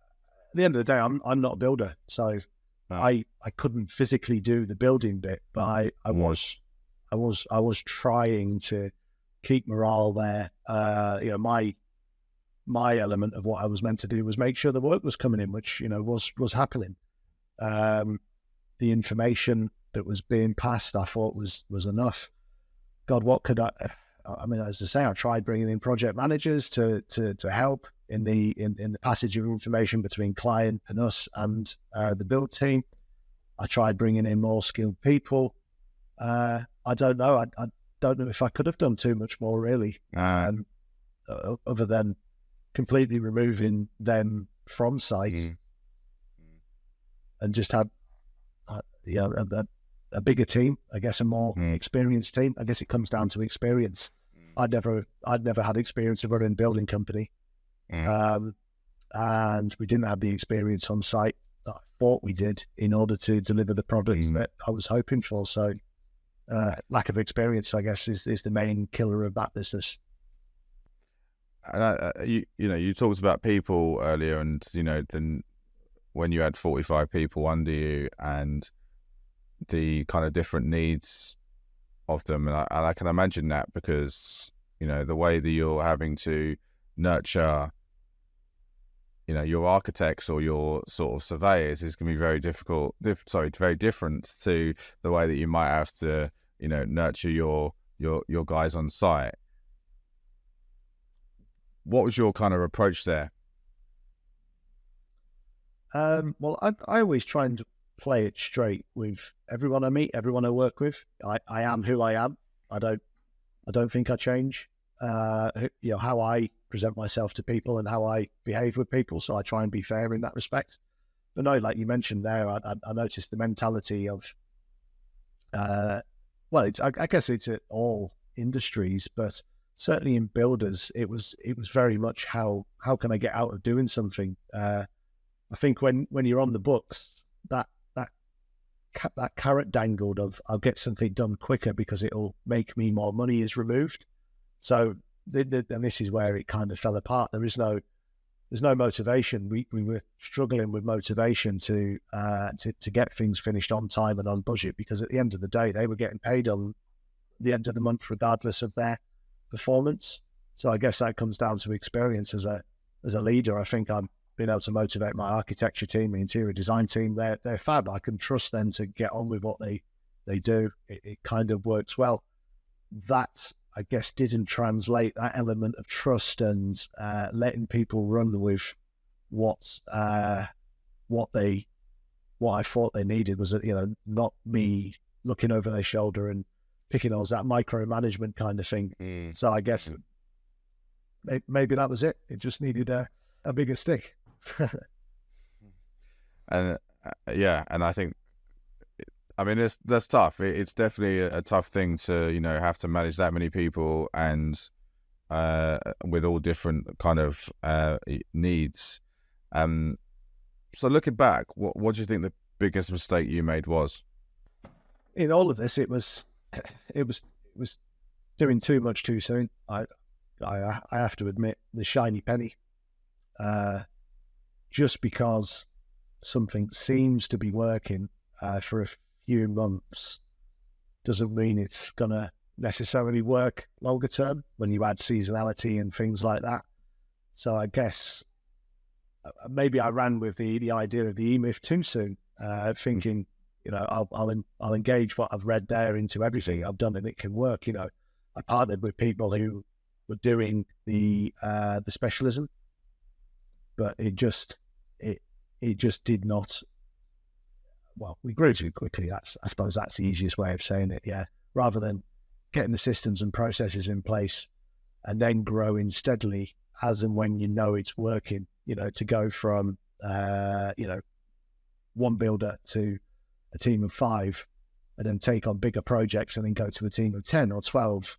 the end of the day, I'm not a builder. So I couldn't physically do the building bit, but I was trying to keep morale there. My element of what I was meant to do was make sure the work was coming in, which was happening. The information that was being passed, I thought was enough. God, what could I mean, as I say, I tried bringing in project managers to help in the passage of information between client and us and the build team. I tried bringing in more skilled people. I don't know. I don't know if I could have done too much more, really, other than completely removing them from site and just have a bigger team, I guess, a more experienced team. I guess it comes down to experience. I'd never had experience of running a building company, and we didn't have the experience on site that I thought we did in order to deliver the product that I was hoping for. So lack of experience, I guess, is the main killer of that business. And you talked about people earlier, and then when you had 45 people under you and the kind of different needs of them, and I can imagine that, because the way that you're having to nurture your architects or your sort of surveyors is going to be very difficult. Very different to the way that you might have to nurture your guys on site. What was your kind of approach there? Well, I always try and play it straight with everyone I meet, everyone I work with. I am who I am. I don't think I change. How I present myself to people and how I behave with people. So I try and be fair in that respect. But no, like you mentioned there, I noticed the mentality of, I guess it's at all industries, but certainly in builders, it was very much how can I get out of doing something. I think when you're on the books, that carrot dangled of I'll get something done quicker because it'll make me more money is removed. So and this is where it kind of fell apart. There's no motivation. We were struggling with motivation to get things finished on time and on budget, because at the end of the day, they were getting paid on the end of the month regardless of their performance. So I guess that comes down to experience as a leader. I think I'm being able to motivate my architecture team, my interior design team. They're fab. I can trust them to get on with what they do. It kind of works well. That, I guess, didn't translate that element of trust and letting people run with what I thought they needed was, not me looking over their shoulder and picking holes, that micromanagement kind of thing. So I guess maybe that was it. It just needed a bigger stick. And and I think, that's tough. It's definitely a tough thing to have to manage that many people and with all different kind of needs. So looking back, what do you think the biggest mistake you made was? In all of this, it was doing too much too soon. I have to admit, the shiny penny. Just because something seems to be working for a few months doesn't mean it's going to necessarily work longer term when you add seasonality and things like that. So I guess maybe I ran with the idea of the E-Myth too soon, thinking, I'll engage what I've read there into everything I've done and it can work. I partnered with people who were doing the specialism, but it just did not. Well, we grew too quickly. I suppose that's the easiest way of saying it. Yeah, rather than getting the systems and processes in place and then growing steadily as and when it's working. To go from one builder to a team of 5, and then take on bigger projects, and then go to a team of 10 or 12.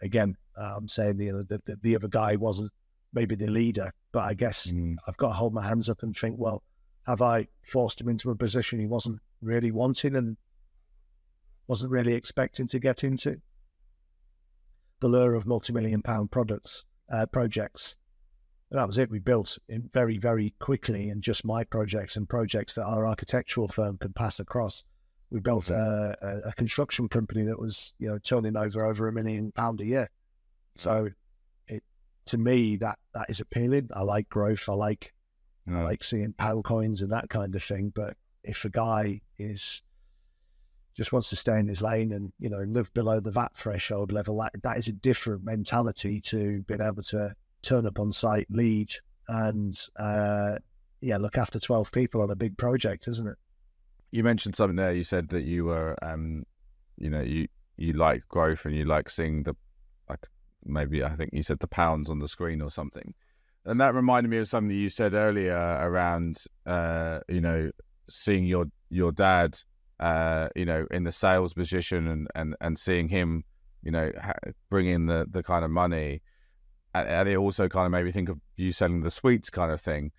Again, I'm saying the other guy wasn't maybe the leader, but I guess I've got to hold my hands up and think, well, have I forced him into a position he wasn't really wanting and wasn't really expecting to get into? The lure of multi-million-pound projects. And that was it. We built in very, very quickly, and just my projects and projects that our architectural firm could pass across. We built a construction company that was, turning over £1 million a year. So to me, that is appealing. I like growth. I like seeing pound coins and that kind of thing. But if a guy just wants to stay in his lane and, live below the VAT threshold level, that is a different mentality to being able to turn up on site, lead, and look after 12 people on a big project, isn't it? You mentioned something there. You said that you were, you like growth and you like seeing maybe I think you said the pounds on the screen or something. And that reminded me of something that you said earlier around, seeing your dad, in the sales position and seeing him, bring in the kind of money. And it also kind of made me think of you selling the sweets kind of thing.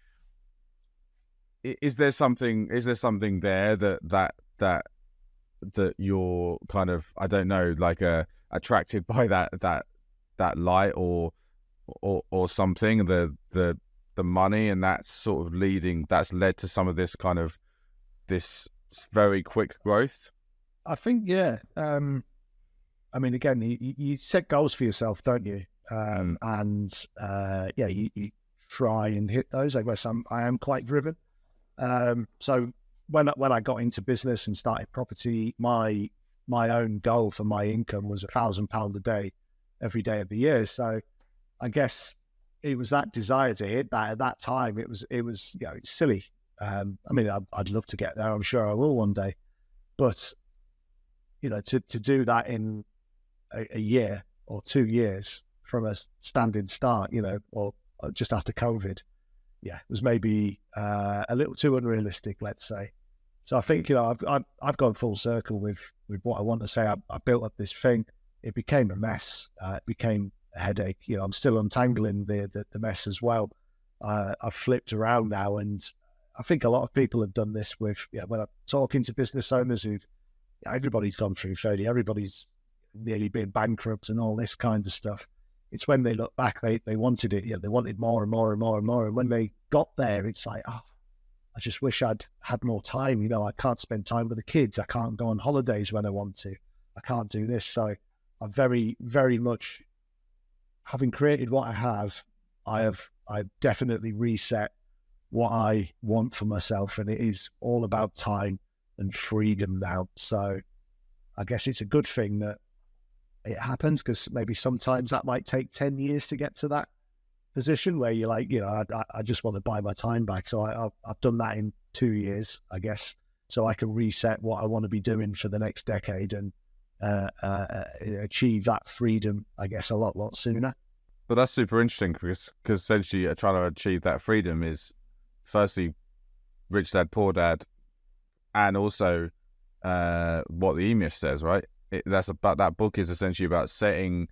Is there something there that you're kind of, I don't know, like attracted by that light or something, the money, and that's sort of that's led to some of this kind of this very quick growth? I think, yeah. I mean, again, you set goals for yourself, don't you? You try and hit those. I guess I am quite driven. So when I got into business and started property, my own goal for my income was £1,000 a day, every day of the year. So I guess it was that desire to hit that at that time. It was it's silly. I mean, I'd love to get there. I'm sure I will one day, but to do that in a year or 2 years from a standing start, or just after COVID, it was maybe a little too unrealistic, let's say. So I think I've gone full circle with what I want to say. I built up this thing. It became a mess. It became a headache. I'm still untangling the mess as well. I've flipped around now, and I think a lot of people have done this with when I'm talking to business owners who everybody's gone through failure, everybody's nearly been bankrupt and all this kind of stuff. It's when they look back, they wanted it. They wanted more and more and more and more. And when they got there, it's like, I just wish I'd had more time. I can't spend time with the kids. I can't go on holidays when I want to. I can't do this. So I very, very much, having created what I have, I've definitely reset what I want for myself. And it is all about time and freedom now. So I guess it's a good thing that it happened, because maybe sometimes that might take 10 years to get to that position where you're like, I just want to buy my time back. So I've done that in 2 years, I guess, so I can reset what I want to be doing for the next decade and achieve that freedom, I guess, a lot sooner. But that's super interesting, because essentially trying to achieve that freedom is firstly Rich Dad Poor Dad, and also what the E-Myth says, right? That book is essentially about setting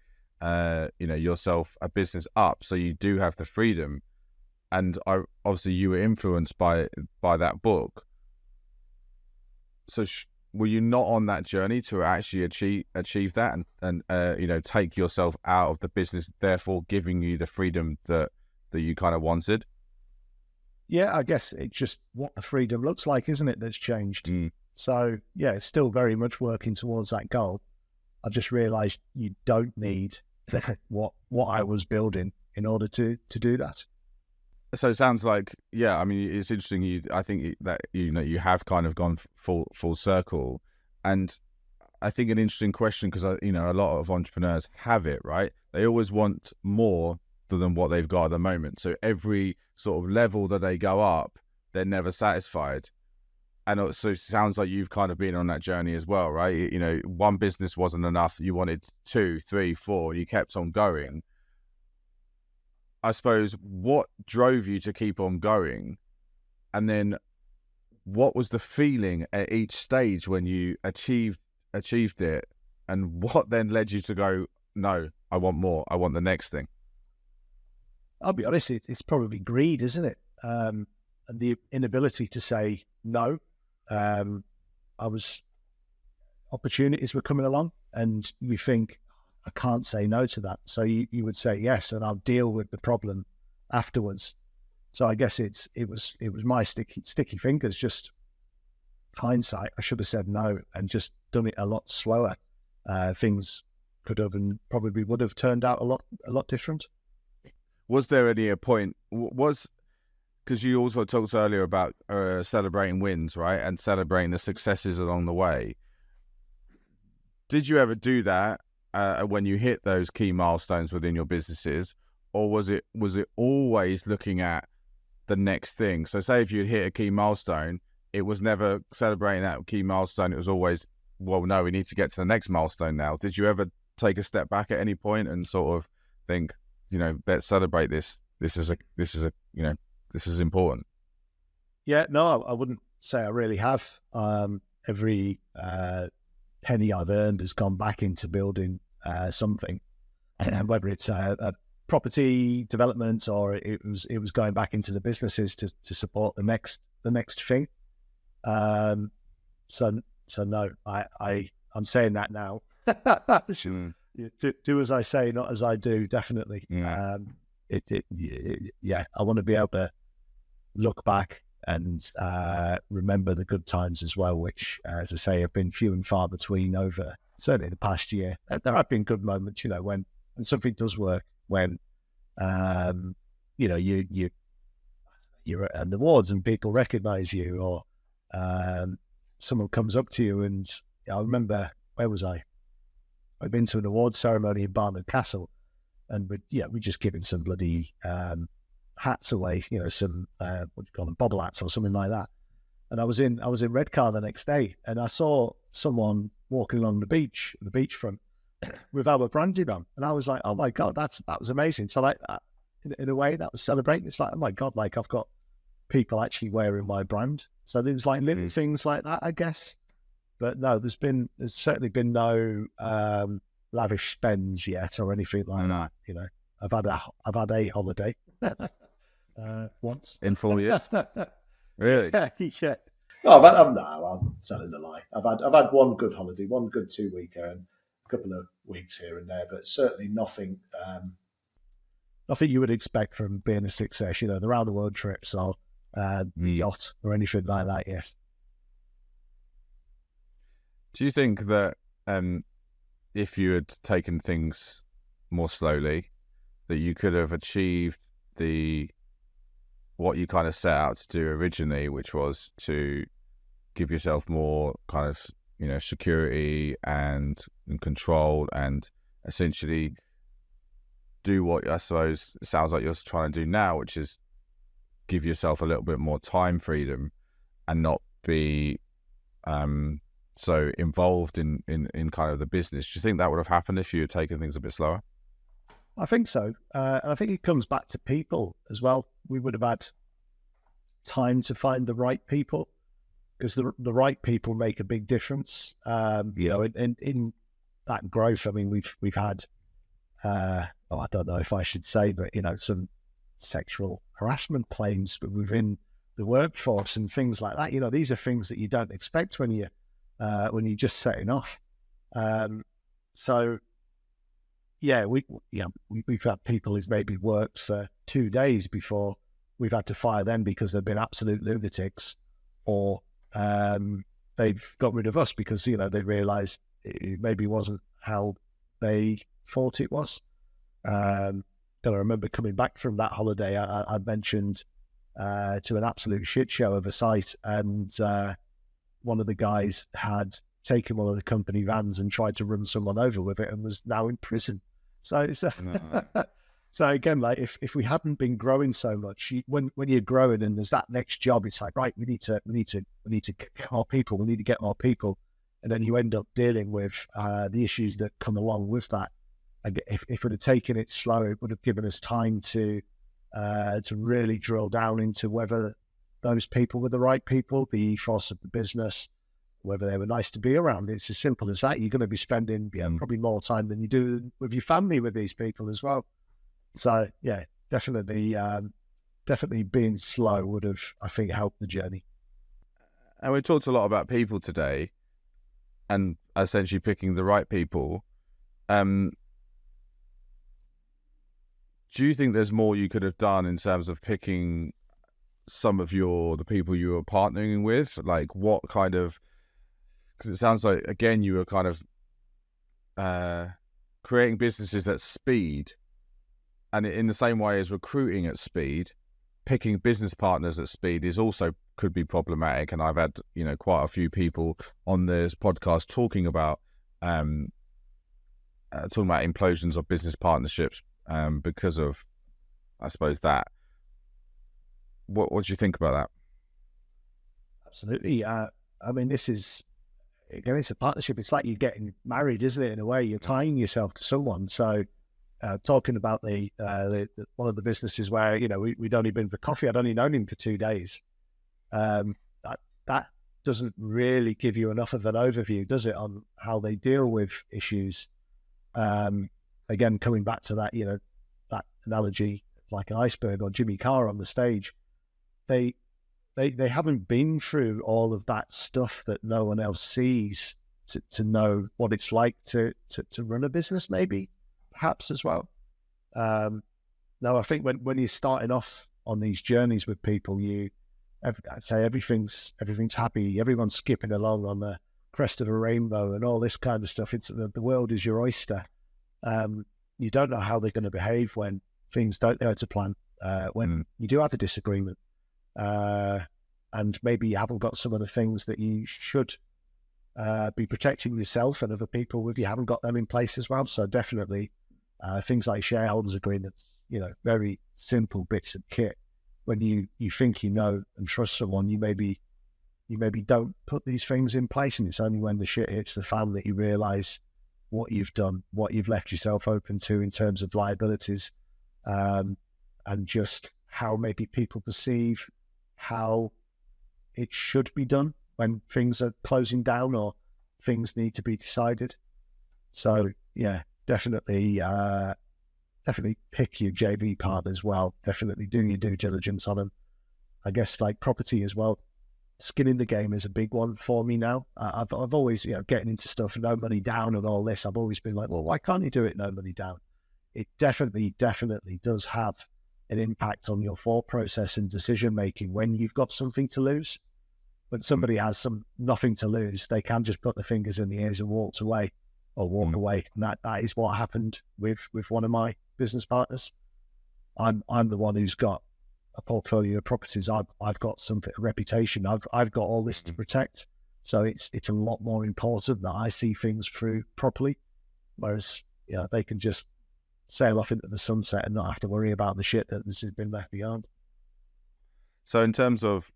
yourself a business up so you do have the freedom. And obviously you were influenced by that book. So were you not on that journey to actually achieve that and take yourself out of the business, therefore giving you the freedom that you kind of wanted? Yeah, I guess it's just what the freedom looks like, isn't it, that's changed. So yeah, it's still very much working towards that goal. I just realized you don't need what I was building in order to do that. So it sounds like, I mean, it's interesting. I think that you have kind of gone full circle, and I think an interesting question, because a lot of entrepreneurs have it, right? They always want more than what they've got at the moment. So every sort of level that they go up, they're never satisfied. And so it sounds like you've kind of been on that journey as well, right? One business wasn't enough. You wanted 2, 3, 4. You kept on going. I suppose, what drove you to keep on going? And then what was the feeling at each stage when you achieved it? And what then led you to go, no, I want more. I want the next thing? I'll be honest, it's probably greed, isn't it? And the inability to say no. Opportunities were coming along, and you think, I can't say no to that. So you would say yes, and I'll deal with the problem afterwards. So I guess it was my sticky fingers, just hindsight. I should have said no and just done it a lot slower. Things could have and probably would have turned out a lot different. Was there any point, because you also talked earlier about celebrating wins, right? And celebrating the successes along the way. Did you ever do that when you hit those key milestones within your businesses? Or was it always looking at the next thing? So say if you'd hit a key milestone, it was never celebrating that key milestone. It was always, well, no, we need to get to the next milestone now. Did you ever take a step back at any point and sort of think, let's celebrate this this is important? Yeah, no, I wouldn't say I really have. Every penny I've earned has gone back into building something, and whether it's a property development or it was going back into the businesses to support the next thing. So no, I'm saying that now. Do as I say, not as I do. Definitely. Yeah. I want to be able to look back and remember the good times as well, which, as I say, have been few and far between over certainly the past year. There have been good moments, when something does work, when you're at an awards and people recognise you, or someone comes up to you. And I remember, where was I? I'd been to an awards ceremony in Barnard Castle, and we just giving some bloody hats away, some what do you call them, bobble hats or something like that. And I was in Redcar the next day, and I saw someone walking along the beachfront with our branding on, and I was like, oh my god, that was amazing. So like, in a way, that was celebrating. It's like, oh my god, like I've got people actually wearing my brand. So there's like little things like that, I guess. But no, there's certainly been no lavish spends yet or anything like that. I've had a holiday once in 4 years. Really? Yeah. No, I'm telling a lie. I've had one good holiday, one good 2-weeker, and a couple of weeks here and there, but certainly nothing you would expect from being a success. The round the world trips or the yacht or anything like that. Yes. Do you think that if you had taken things more slowly, that you could have achieved what you kind of set out to do originally, which was to give yourself more kind of, security and control, and essentially do what I suppose it sounds like you're trying to do now, which is give yourself a little bit more time freedom and not be so involved in kind of the business? Do you think that would have happened if you had taken things a bit slower? I think so. And I think it comes back to people as well. We would have had time to find the right people, because the right people make a big difference. In that growth, I mean, we've had, I don't know if I should say, but, some sexual harassment claims within the workforce and things like that. These are things that you don't expect when you're just setting off. So yeah, we've had people who've maybe worked for 2 days before we've had to fire them because they've been absolute lunatics, or they've got rid of us because they realised it maybe wasn't how they thought it was. And I remember coming back from that holiday, I mentioned to an absolute shit show of a site, and one of the guys had taken one of the company vans and tried to run someone over with it and was now in prison. So it's so again, like if we hadn't been growing so much, when you're growing and there's that next job, it's like, right, we need to get more people, we need to get more people, and then you end up dealing with the issues that come along with that. If it had taken it slow, it would have given us time to really drill down into whether those people were the right people, the ethos of the business, whether they were nice to be around. It's as simple as that. You're going to be spending probably more time than you do with your family with these people as well. So yeah, definitely being slow would have, I think, helped the journey. And we talked a lot about people today, and essentially picking the right people. Do you think there's more you could have done in terms of picking some of the people you were partnering with? Like what kind of, because it sounds like, again, you were kind of creating businesses at speed, and in the same way as recruiting at speed, picking business partners at speed is also could be problematic. And I've had, quite a few people on this podcast talking about implosions of business partnerships because of, I suppose, that. What do you think about that? Absolutely. I mean, this is, again, it's a partnership. It's like you're getting married, isn't it? In a way, you're tying yourself to someone. So talking about the one of the businesses where, we'd only been for coffee. I'd only known him for 2 days. That doesn't really give you enough of an overview, does it, on how they deal with issues? Again, coming back to that, that analogy, like an iceberg or Jimmy Carr on the stage, they haven't been through all of that stuff that no one else sees to know what it's like to run a business, maybe, perhaps as well. No, I think when you're starting off on these journeys with people, I'd say everything's happy, everyone's skipping along on the crest of a rainbow and all this kind of stuff. It's the world is your oyster. You don't know how they're going to behave when things don't go to plan, when you do have a disagreement, and maybe you haven't got some of the things that you should be protecting yourself and other people with. You haven't got them in place as well. So definitely things like shareholders agreements, very simple bits of kit. When you think you know and trust someone, you maybe don't put these things in place, and it's only when the shit hits the fan that you realise what you've done, what you've left yourself open to in terms of liabilities, and just how maybe people perceive how it should be done when things are closing down or things need to be decided. So yeah, definitely pick your JV partners well. Definitely do your due diligence on them. I guess like property as well. Skin in the game is a big one for me now. I've always, getting into stuff, no money down and all this, I've always been like, well, why can't you do it no money down? It definitely does have an impact on your thought process and decision making when you've got something to lose. When somebody has nothing to lose, they can just put their fingers in the ears and walk away. And that is what happened with one of my business partners. I'm the one who's got a portfolio of properties. I've got a reputation. I've got all this to protect. So it's a lot more important that I see things through properly. Whereas they can just sail off into the sunset and not have to worry about the shit that has been left behind. So in terms of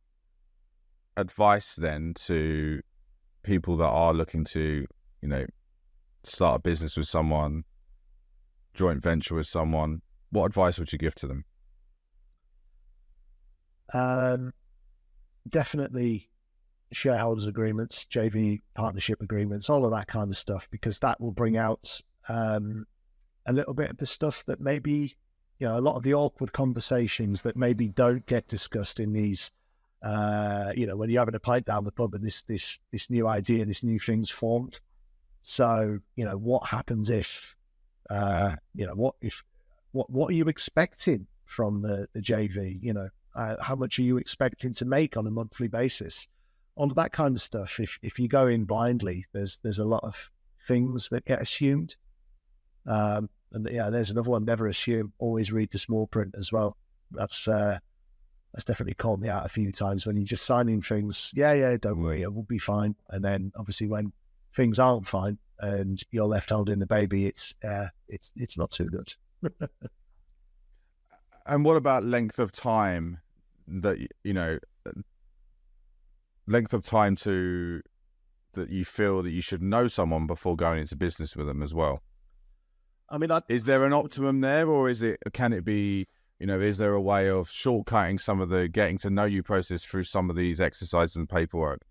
advice then to people that are looking to, start a business with someone, joint venture with someone, what advice would you give to them? Definitely shareholders agreements, JV partnership agreements, all of that kind of stuff, because that will bring out a little bit of the stuff that maybe, a lot of the awkward conversations that maybe don't get discussed in these, when you're having a pint down the pub and this new idea, this new thing's formed. So, what happens if, what are you expecting from the JV? How much are you expecting to make on a monthly basis? All of that kind of stuff. If you go in blindly, there's a lot of things that get assumed. There's another one: never assume. Always read the small print as well. That's definitely called me out a few times when you're just signing things. Yeah, don't worry, it will be fine. And then obviously when things aren't fine and you're left holding the baby, it's not too good. And what about length of time that, length of time that you feel that you should know someone before going into business with them as well? I mean, is there an optimum there, or can it be, is there a way of shortcutting some of the getting to know you process through some of these exercises and paperwork?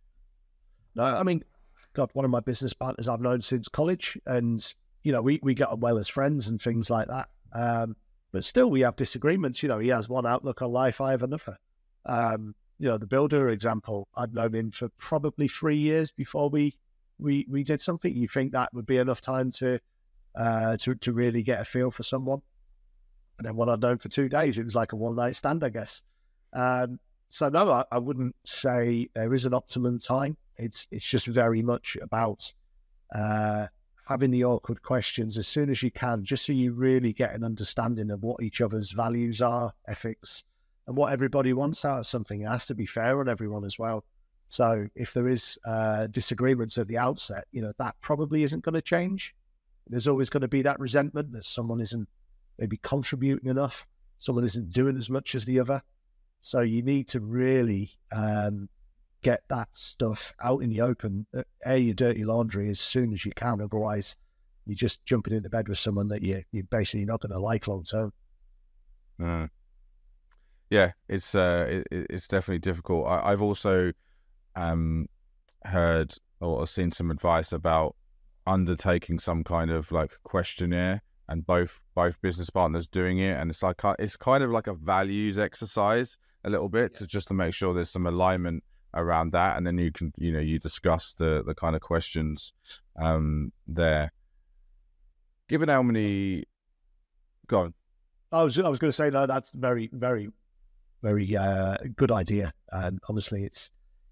No, I mean, God, one of my business partners I've known since college, and, we get on well as friends and things like that. But still, we have disagreements. He has one outlook on life, I have another. The builder example, I'd known him for probably 3 years before we did something. You think that would be enough time to really get a feel for someone? And then what I'd known for 2 days, it was like a one-night stand, I guess. So no, I wouldn't say there is an optimum time. It's just very much about having the awkward questions as soon as you can, just so you really get an understanding of what each other's values are, ethics, and what everybody wants out of something. It has to be fair on everyone as well. So if there is disagreements at the outset, that probably isn't going to change. There's always going to be that resentment that someone isn't maybe contributing enough, someone isn't doing as much as the other. So you need to really get that stuff out in the open, air your dirty laundry as soon as you can. Otherwise, you're just jumping into bed with someone that you're basically not going to like long term. Yeah, it's definitely difficult. I've also heard or seen some advice about undertaking some kind of like questionnaire, and both business partners doing it, and it's kind of like a values exercise a little bit, to just to make sure there's some alignment around that, and then you can you discuss the kind of questions there. Given how many, go on. I was going to say, no, that's very, very, very good idea. And honestly,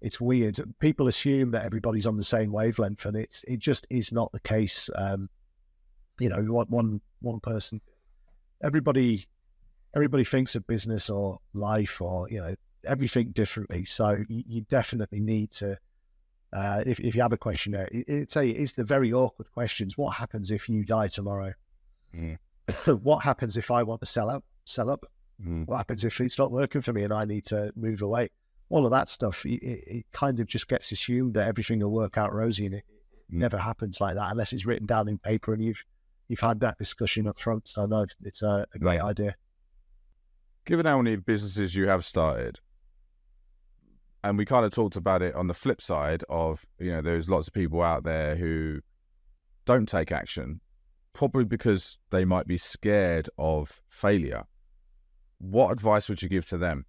it's weird. People assume that everybody's on the same wavelength, and it just is not the case. You want one person. Everybody thinks of business or life or everything differently. So you definitely need to. If you have a questionnaire, it's the very awkward questions. What happens if you die tomorrow? What happens if I want to sell up? What happens if it's not working for me and I need to move away? All of that stuff, it kind of just gets assumed that everything will work out rosy, and it never happens like that unless it's written down in paper and you've had that discussion up front. So no, it's a great idea. Given how many businesses you have started, and we kind of talked about it on the flip side of, there's lots of people out there who don't take action, probably because they might be scared of failure. What advice would you give to them?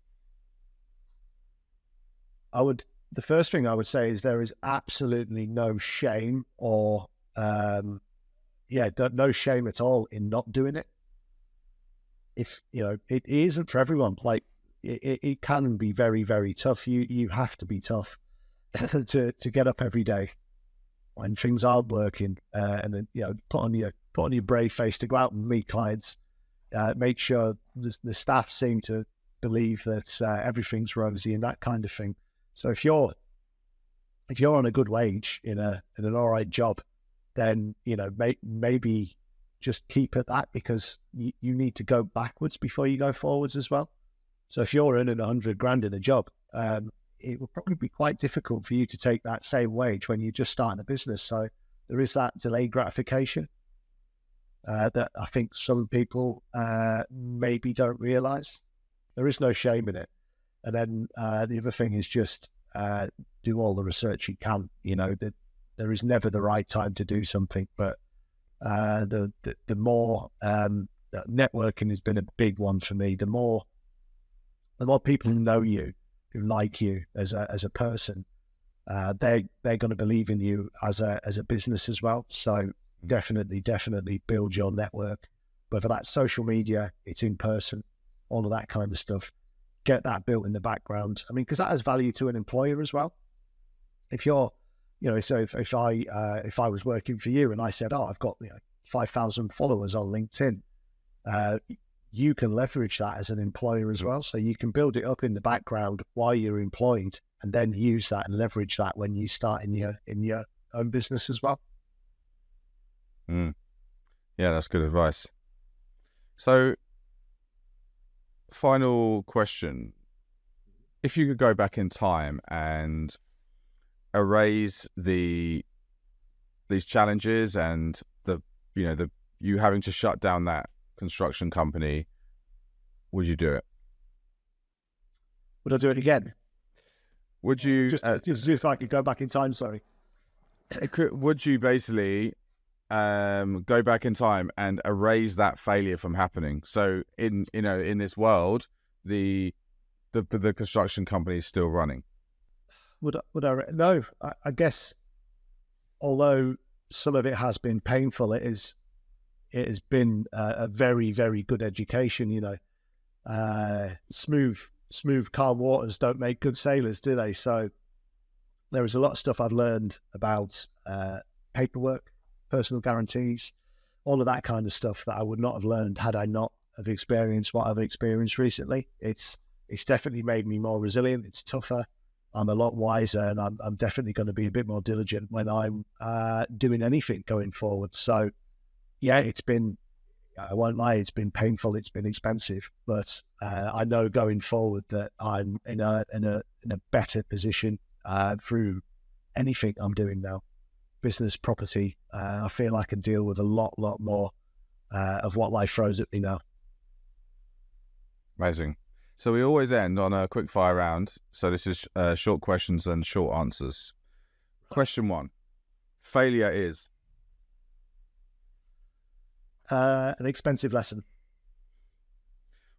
The first thing I would say is there is absolutely no shame or, no shame at all in not doing it. If, it isn't for everyone. Like it can be very, very tough. You have to be tough to get up every day when things aren't working, and then, put on your brave face to go out and meet clients, make sure the staff seem to believe that everything's rosy and that kind of thing. So if you're on a good wage in an all right job, then maybe just keep at that, because you need to go backwards before you go forwards as well. So if you're earning 100 grand in a job, it will probably be quite difficult for you to take that same wage when you're just starting a business. So there is that delayed gratification that I think some people maybe don't realize. There is no shame in it. And then the other thing is just do all the research you can. That there is never the right time to do something, but the more networking has been a big one for me. The more people who know you, who like you as a person, they're going to believe in you as a business as well. So definitely build your network, whether that's social media, it's in person, all of that kind of stuff. Get that built in the background. I mean, because that has value to an employer as well. If you're, so if I was working for you and I said, oh, I've got 5,000 followers on LinkedIn, you can leverage that as an employer as well. So you can build it up in the background while you're employed, and then use that and leverage that when you start in your own business as well. Yeah, that's good advice. So, final question. If you could go back in time and erase these challenges and you having to shut down that construction company, would you do it? Would I do it again? Would you just if I could go back in time? Sorry. Would you basically go back in time and erase that failure from happening? So in this world, the construction company is still running. Would I? No, I guess. Although some of it has been painful, it has been a very, very good education. Smooth calm waters don't make good sailors, do they? So there is a lot of stuff I've learned about paperwork, personal guarantees, all of that kind of stuff that I would not have learned had I not have experienced what I've experienced recently. It's definitely made me more resilient. It's tougher. I'm a lot wiser, and I'm definitely going to be a bit more diligent when I'm doing anything going forward. So yeah, I won't lie, it's been painful, it's been expensive, but I know going forward that I'm in a better position through anything I'm doing now. business, property. I feel I can deal with a lot more of what life throws at me now. Amazing. So we always end on a quick fire round. So this is short questions and short answers. Question 1. Failure is? An expensive lesson.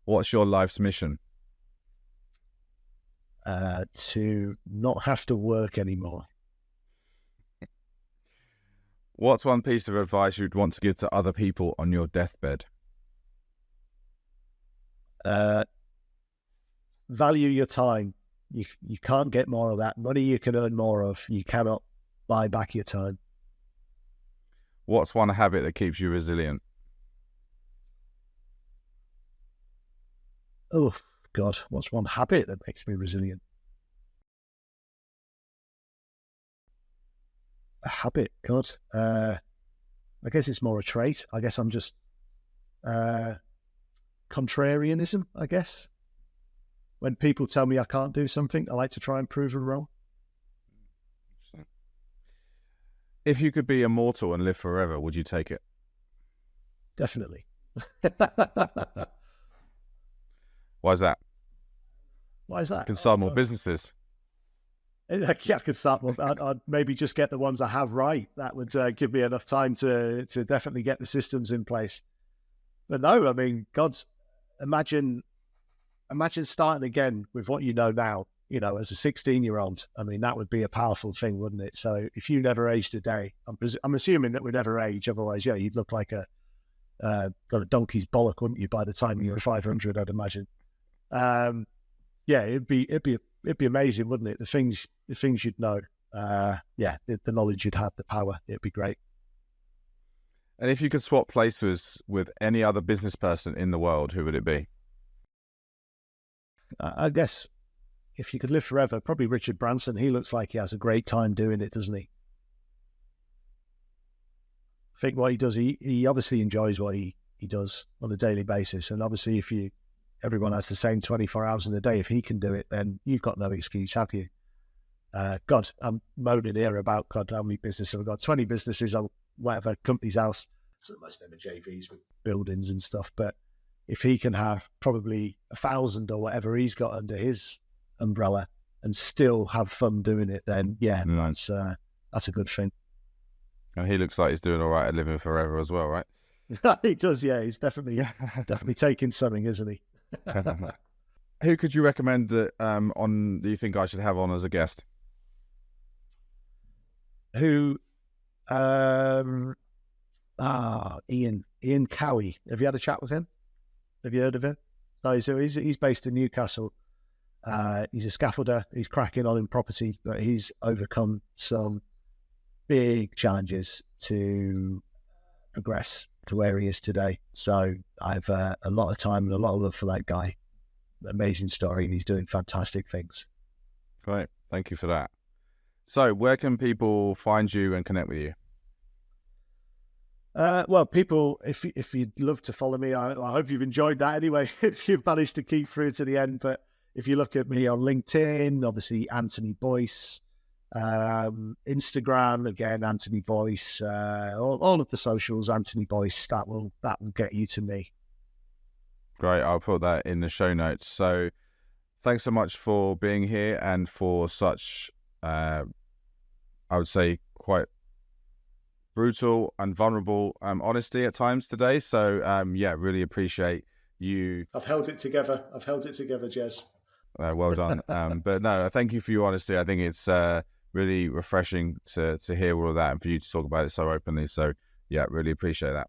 What's your life's mission? To not have to work anymore. What's one piece of advice you'd want to give to other people on your deathbed? Value your time. You can't get more of that. Money you can earn more of. You cannot buy back your time. What's one habit that keeps you resilient? Oh, God. What's one habit that makes me resilient? A habit, God. I guess it's more a trait. I guess I'm just contrarianism, I guess. When people tell me I can't do something, I like to try and prove them wrong. If you could be immortal and live forever, would you take it? Definitely. Why is that? Why is that? You can start more businesses. Yeah, I could start more. I'd maybe just get the ones I have right. That would give me enough time to definitely get the systems in place. But no, I mean, God, imagine starting again with what you know now, as a 16-year-old. I mean, that would be a powerful thing, wouldn't it? So if you never aged a day, I'm assuming that we never age. Otherwise, yeah, you'd look like got a donkey's bollock, wouldn't you, by the time you were 500, I'd imagine. Yeah, it'd be amazing, wouldn't it? The things you'd know. The knowledge you'd have, the power, it'd be great. And if you could swap places with any other business person in the world, who would it be? I guess if you could live forever, probably Richard Branson. He looks like he has a great time doing it, doesn't he? I think what he does, he obviously enjoys what he does on a daily basis. And obviously if everyone has the same 24 hours in the day, if he can do it, then you've got no excuse, have you? God, I'm moaning here about, God, how many businesses I've got. 20 businesses on whatever company's house. So most of them are JVs with buildings and stuff. But if he can have probably 1,000 or whatever he's got under his umbrella and still have fun doing it, then yeah, that's a good thing. And he looks like he's doing all right at living forever as well, right? He does, yeah. He's definitely taking something, isn't he? Who could you recommend that do you think I should have on as a guest? Who? Ian Cowie. Have you had a chat with him? Have you heard of him? No, he's based in Newcastle. He's a scaffolder. He's cracking on in property, but he's overcome some big challenges to progress to where he is today. So I've a lot of time and a lot of love for that guy. Amazing story, and he's doing fantastic things. Great. Thank you for that. So where can people find you and connect with you? Well, people, if you'd love to follow me, I hope you've enjoyed that anyway, if you've managed to keep through to the end. But if you look at me on LinkedIn, obviously Anthony Boyce, Instagram, again, Anthony Boyce, all of the socials, Anthony Boyce, that will get you to me. Great. I'll put that in the show notes. So thanks so much for being here and for such, I would say, quite brutal and vulnerable honesty at times today. So really appreciate you. I've held it together, Jez. Well done. But no, thank you for your honesty. I think it's really refreshing to hear all of that and for you to talk about it so openly. So yeah, really appreciate that.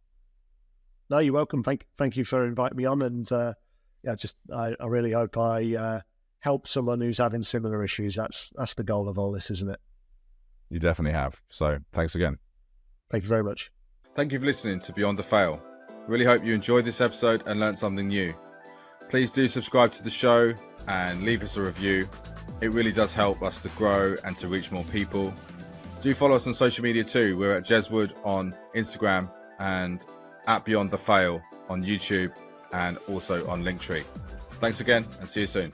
No, you're welcome. Thank you for inviting me on. And I really hope I help someone who's having similar issues. That's the goal of all this, isn't it? You definitely have. So thanks again. Thank you very much. Thank you for listening to Beyond the Fail. Really hope you enjoyed this episode and learned something new. Please do subscribe to the show and leave us a review. It really does help us to grow and to reach more people. Do follow us on social media too. We're at Jeswood on Instagram and at Beyond the Fail on YouTube and also on Linktree. Thanks again and see you soon.